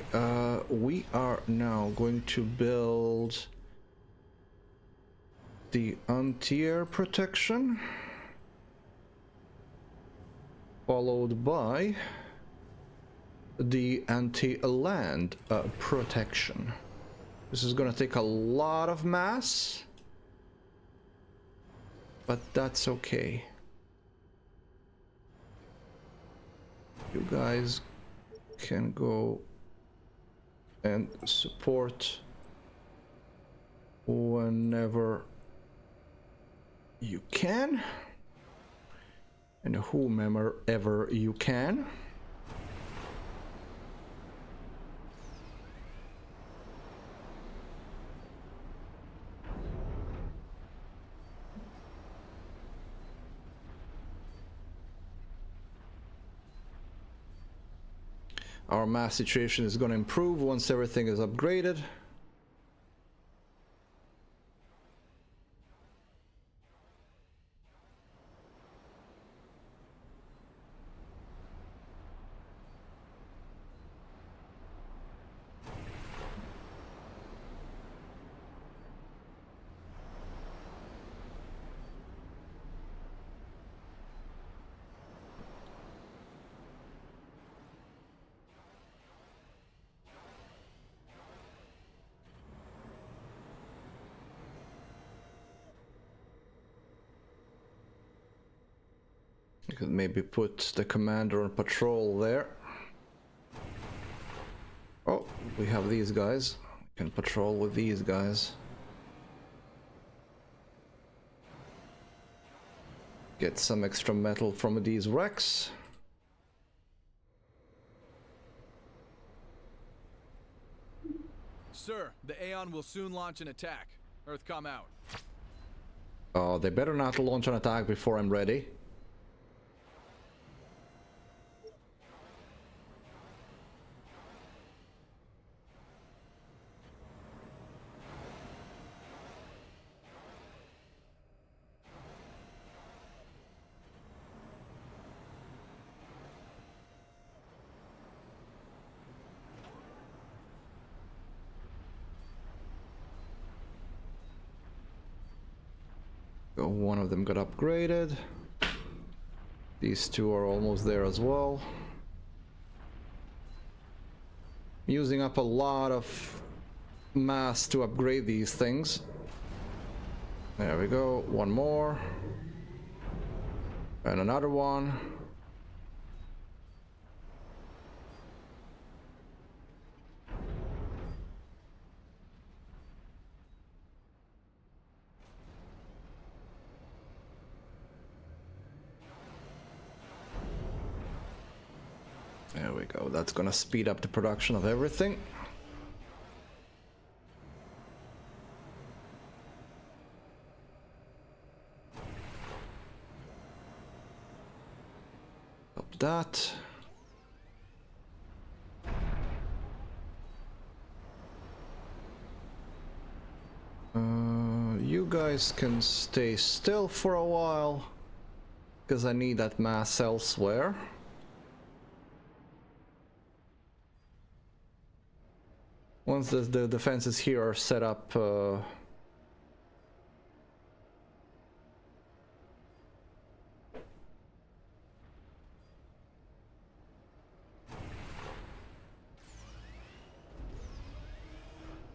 [SPEAKER 2] we are now going to build the anti-air protection, followed by the anti-land protection. This is gonna take a lot of mass, but that's okay. You guys can go and support whenever you can, and whomever ever you can. Our mass situation is going to improve once everything is upgraded. Could maybe put the commander on patrol there. Oh, we have these guys. We can patrol with these guys. Get some extra metal from these wrecks.
[SPEAKER 9] Sir, the Aeon will soon launch an attack. Earthcom out.
[SPEAKER 2] Oh, they better not launch an attack before I'm ready. One of them got upgraded. These two are almost there as well. Using up a lot of mass to upgrade these things. There we go, one more. And another one. There we go, that's gonna speed up the production of everything. Stop that. You guys can stay still for a while, because I need that mass elsewhere. Once the defenses here are set up,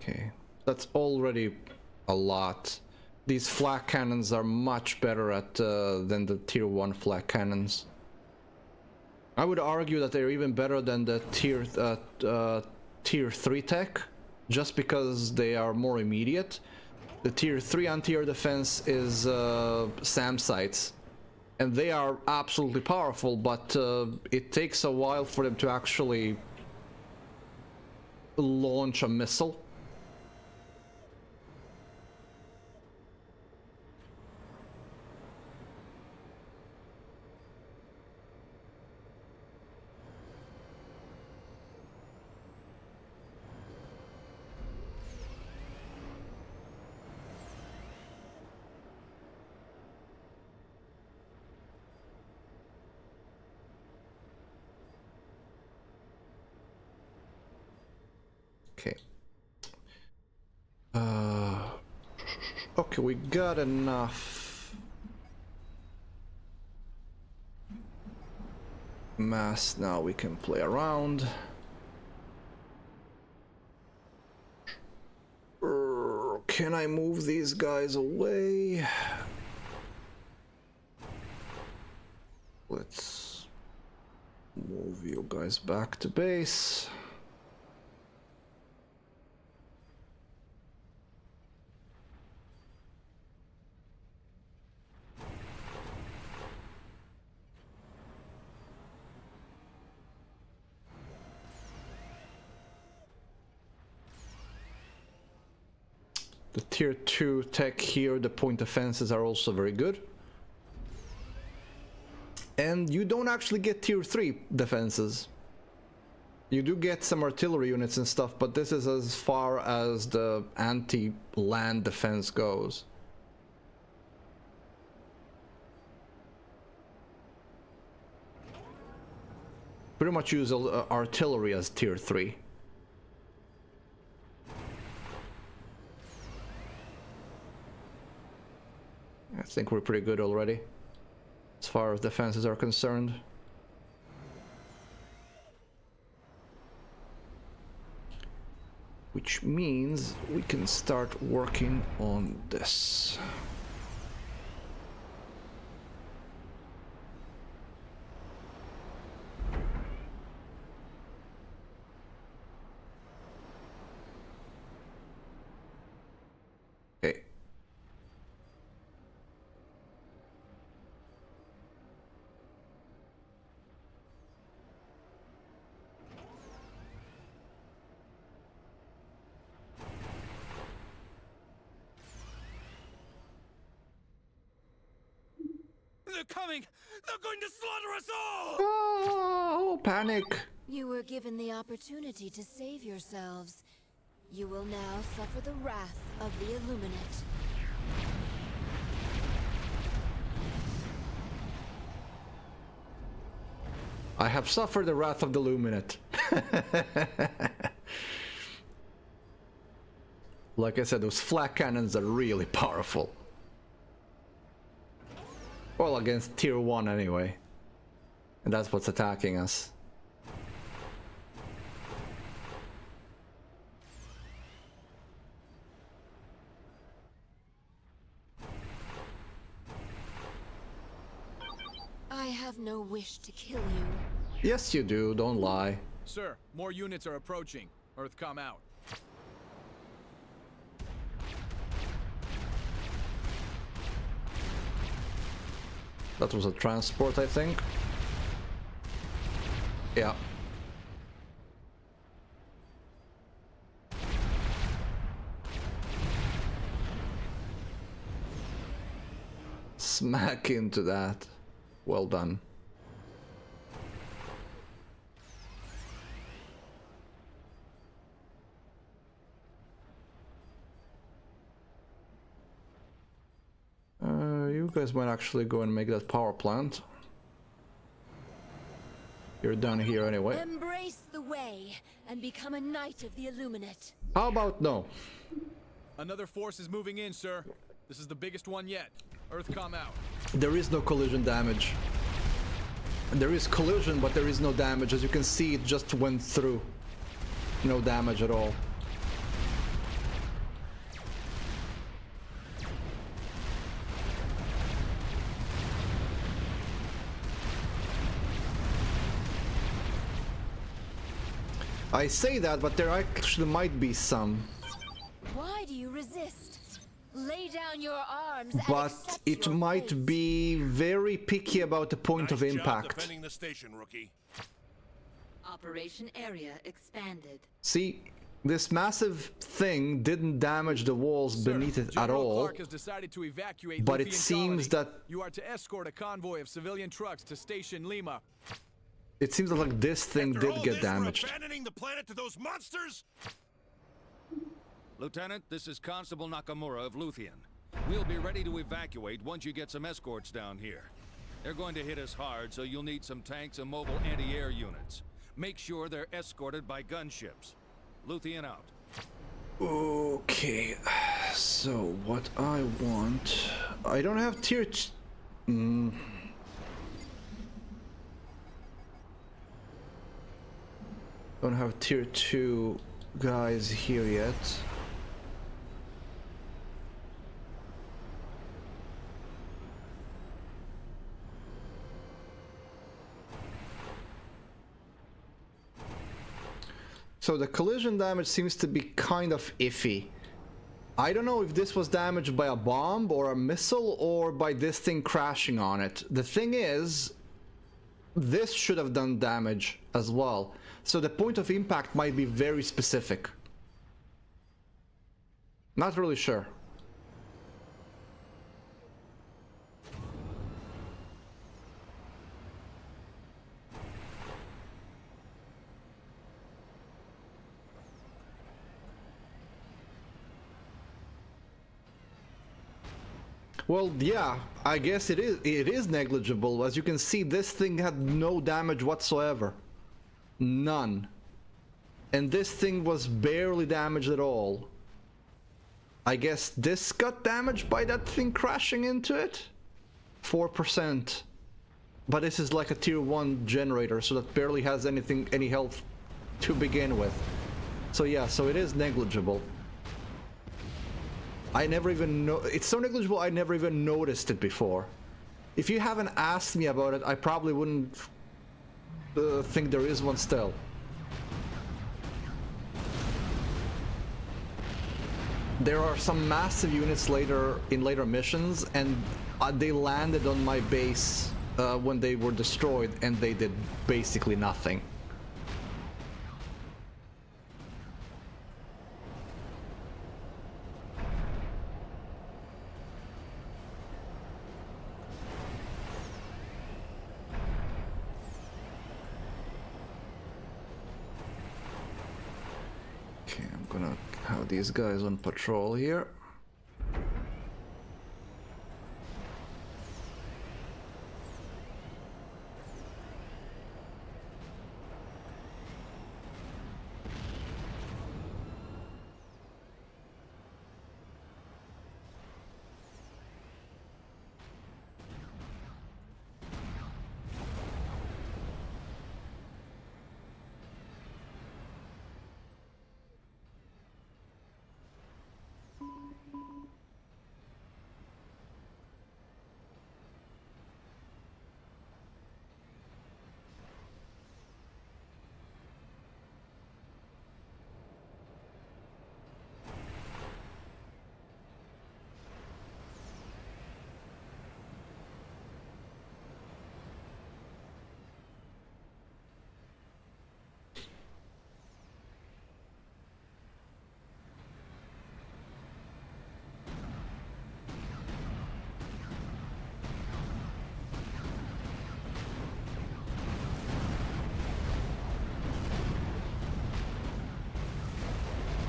[SPEAKER 2] okay, that's already a lot. These flak cannons are much better at than the tier 1 flak cannons. I would argue that they're even better than the tier 3 tech, just because they are more immediate. The tier 3 anti-air defense is SAM sites, and they are absolutely powerful, but it takes a while for them to actually launch a missile. Okay. Okay, we got enough mass now. We can play around. Can I move these guys away? Let's move you guys back to base. The tier 2 tech here, the point defenses are also very good. And you don't actually get tier 3 defenses. You do get some artillery units and stuff, but this is as far as the anti-land defense goes. Pretty much use artillery as tier 3. I think we're pretty good already, as far as defenses are concerned. Which means we can start working on this.
[SPEAKER 10] They're coming! They're going to slaughter us all!
[SPEAKER 2] Oh, panic.
[SPEAKER 7] You were given the opportunity to save yourselves. You will now suffer the wrath of the Illuminate.
[SPEAKER 2] I have suffered the wrath of the Luminate. Like I said, those flak cannons are really powerful. Well, against tier 1 anyway. And that's what's attacking us.
[SPEAKER 7] I have no wish to kill you.
[SPEAKER 2] Yes, you do. Don't lie.
[SPEAKER 9] Sir, more units are approaching. Earthcom out.
[SPEAKER 2] That was a transport, I think. Yeah. Smack into that. Well done. You guys might actually go and make that power plant. You're done here anyway.
[SPEAKER 7] Embrace the way and become a knight of the Illuminate.
[SPEAKER 2] How about no?
[SPEAKER 9] Another force is moving in, sir. This is the biggest one yet. Earthcom out.
[SPEAKER 2] There is no collision damage. There is collision, but there is no damage. As you can see, it just went through. No damage at all. I say that, but there actually might be some.
[SPEAKER 7] Why do you resist? Lay down your arms and
[SPEAKER 2] But
[SPEAKER 7] accept
[SPEAKER 2] it
[SPEAKER 7] your
[SPEAKER 2] might
[SPEAKER 7] fate.
[SPEAKER 2] be very picky about the point
[SPEAKER 6] Nice
[SPEAKER 2] of
[SPEAKER 6] job
[SPEAKER 2] impact.
[SPEAKER 6] defending the station, rookie.
[SPEAKER 11] Operation area expanded.
[SPEAKER 2] See, this massive thing didn't damage the walls
[SPEAKER 9] Sir,
[SPEAKER 2] beneath it at
[SPEAKER 9] General
[SPEAKER 2] all.
[SPEAKER 9] Clark has decided to evacuate
[SPEAKER 2] But it
[SPEAKER 9] Luthien
[SPEAKER 2] seems
[SPEAKER 9] colony.
[SPEAKER 2] that-
[SPEAKER 9] You are to escort a convoy of civilian trucks to Station Lima.
[SPEAKER 2] It seems like this thing
[SPEAKER 6] After
[SPEAKER 2] did
[SPEAKER 6] all
[SPEAKER 2] get
[SPEAKER 6] this, we're
[SPEAKER 2] damaged.
[SPEAKER 6] abandoning the planet to those monsters?
[SPEAKER 12] Lieutenant, this is Constable Nakamura of Luthien. We'll be ready to evacuate once you get some escorts down here. They're going to hit us hard, so you'll need some tanks and mobile anti-air units. Make sure they're escorted by gunships. Luthien out.
[SPEAKER 2] Okay, so what I want... I don't have tier... Don't have tier 2 guys here yet. So the collision damage seems to be kind of iffy. I don't know if this was damaged by a bomb or a missile or by this thing crashing on it. The thing is, this should have done damage as well. So the point of impact might be very specific. Not really sure. Well, yeah, I guess it is negligible. As you can see, this thing had no damage whatsoever. None. And this thing was barely damaged at all. I guess this got damaged by that thing crashing into it? 4%. But this is like a tier 1 generator, so that barely has any health to begin with. So yeah, so it is negligible. I never even know. It's so negligible I never even noticed it before. If you haven't asked me about it, I probably wouldn't think there is one still. There are some massive units in later missions, and they landed on my base when they were destroyed, and they did basically nothing. Gonna have these guys on patrol here.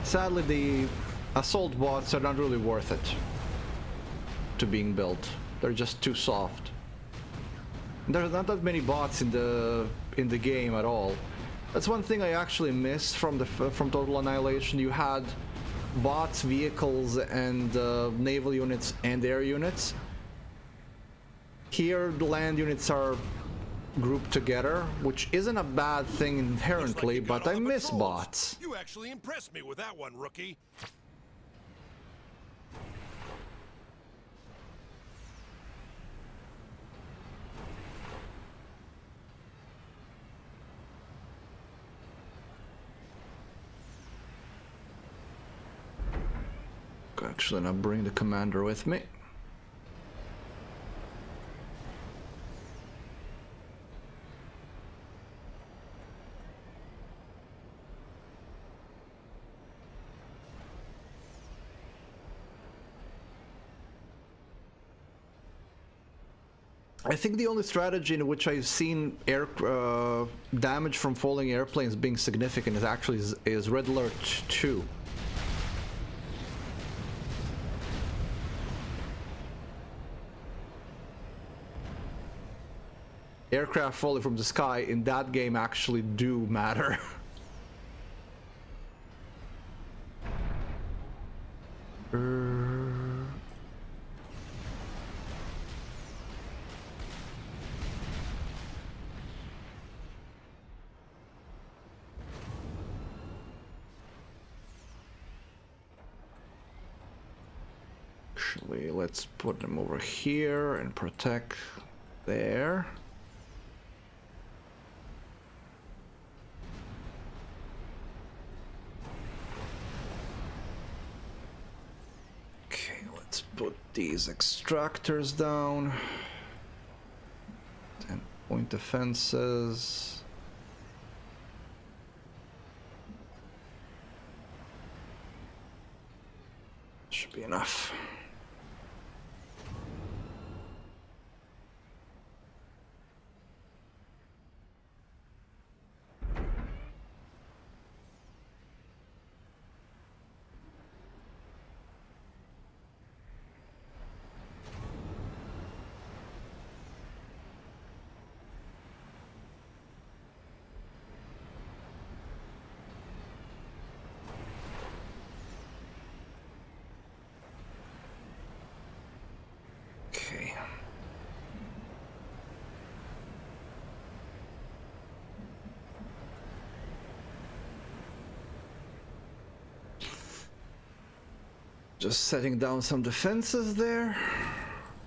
[SPEAKER 2] Sadly, the assault bots are not really worth it to being built. They're just too soft. There's not that many bots in the game at all. That's one thing I actually missed from Total Annihilation. You had bots, vehicles, and naval units and air units. Here, the land units are grouped together, which isn't a bad thing inherently, but I miss bots.
[SPEAKER 6] You actually impressed me with that one, rookie.
[SPEAKER 2] Actually, now bring the commander with me. I think the only strategy in which I've seen air damage from falling airplanes being significant is Red Alert 2. Aircraft falling from the sky in that game actually do matter. Actually, let's put them over here and protect there. Okay, let's put these extractors down. 10-point defenses. Should be enough. Just setting down some defenses there.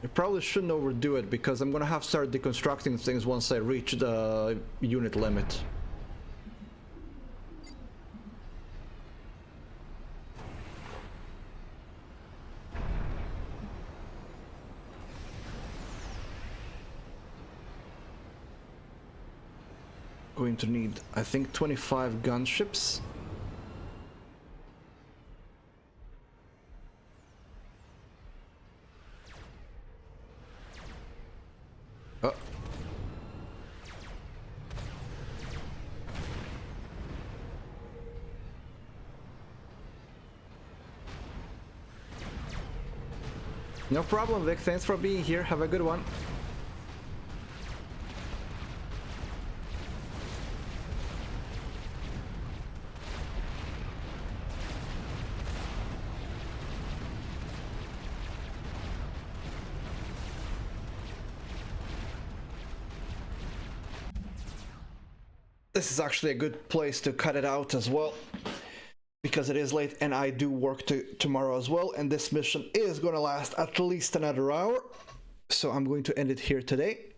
[SPEAKER 2] I probably shouldn't overdo it because I'm gonna have to start deconstructing things once I reach the unit limit. Going to need, I think, 25 gunships. No problem, Vic. Thanks for being here. Have a good one. This is actually a good place to cut it out as well, because it is late and I do work tomorrow as well, and this mission is going to last at least another hour, so I'm going to end it here today.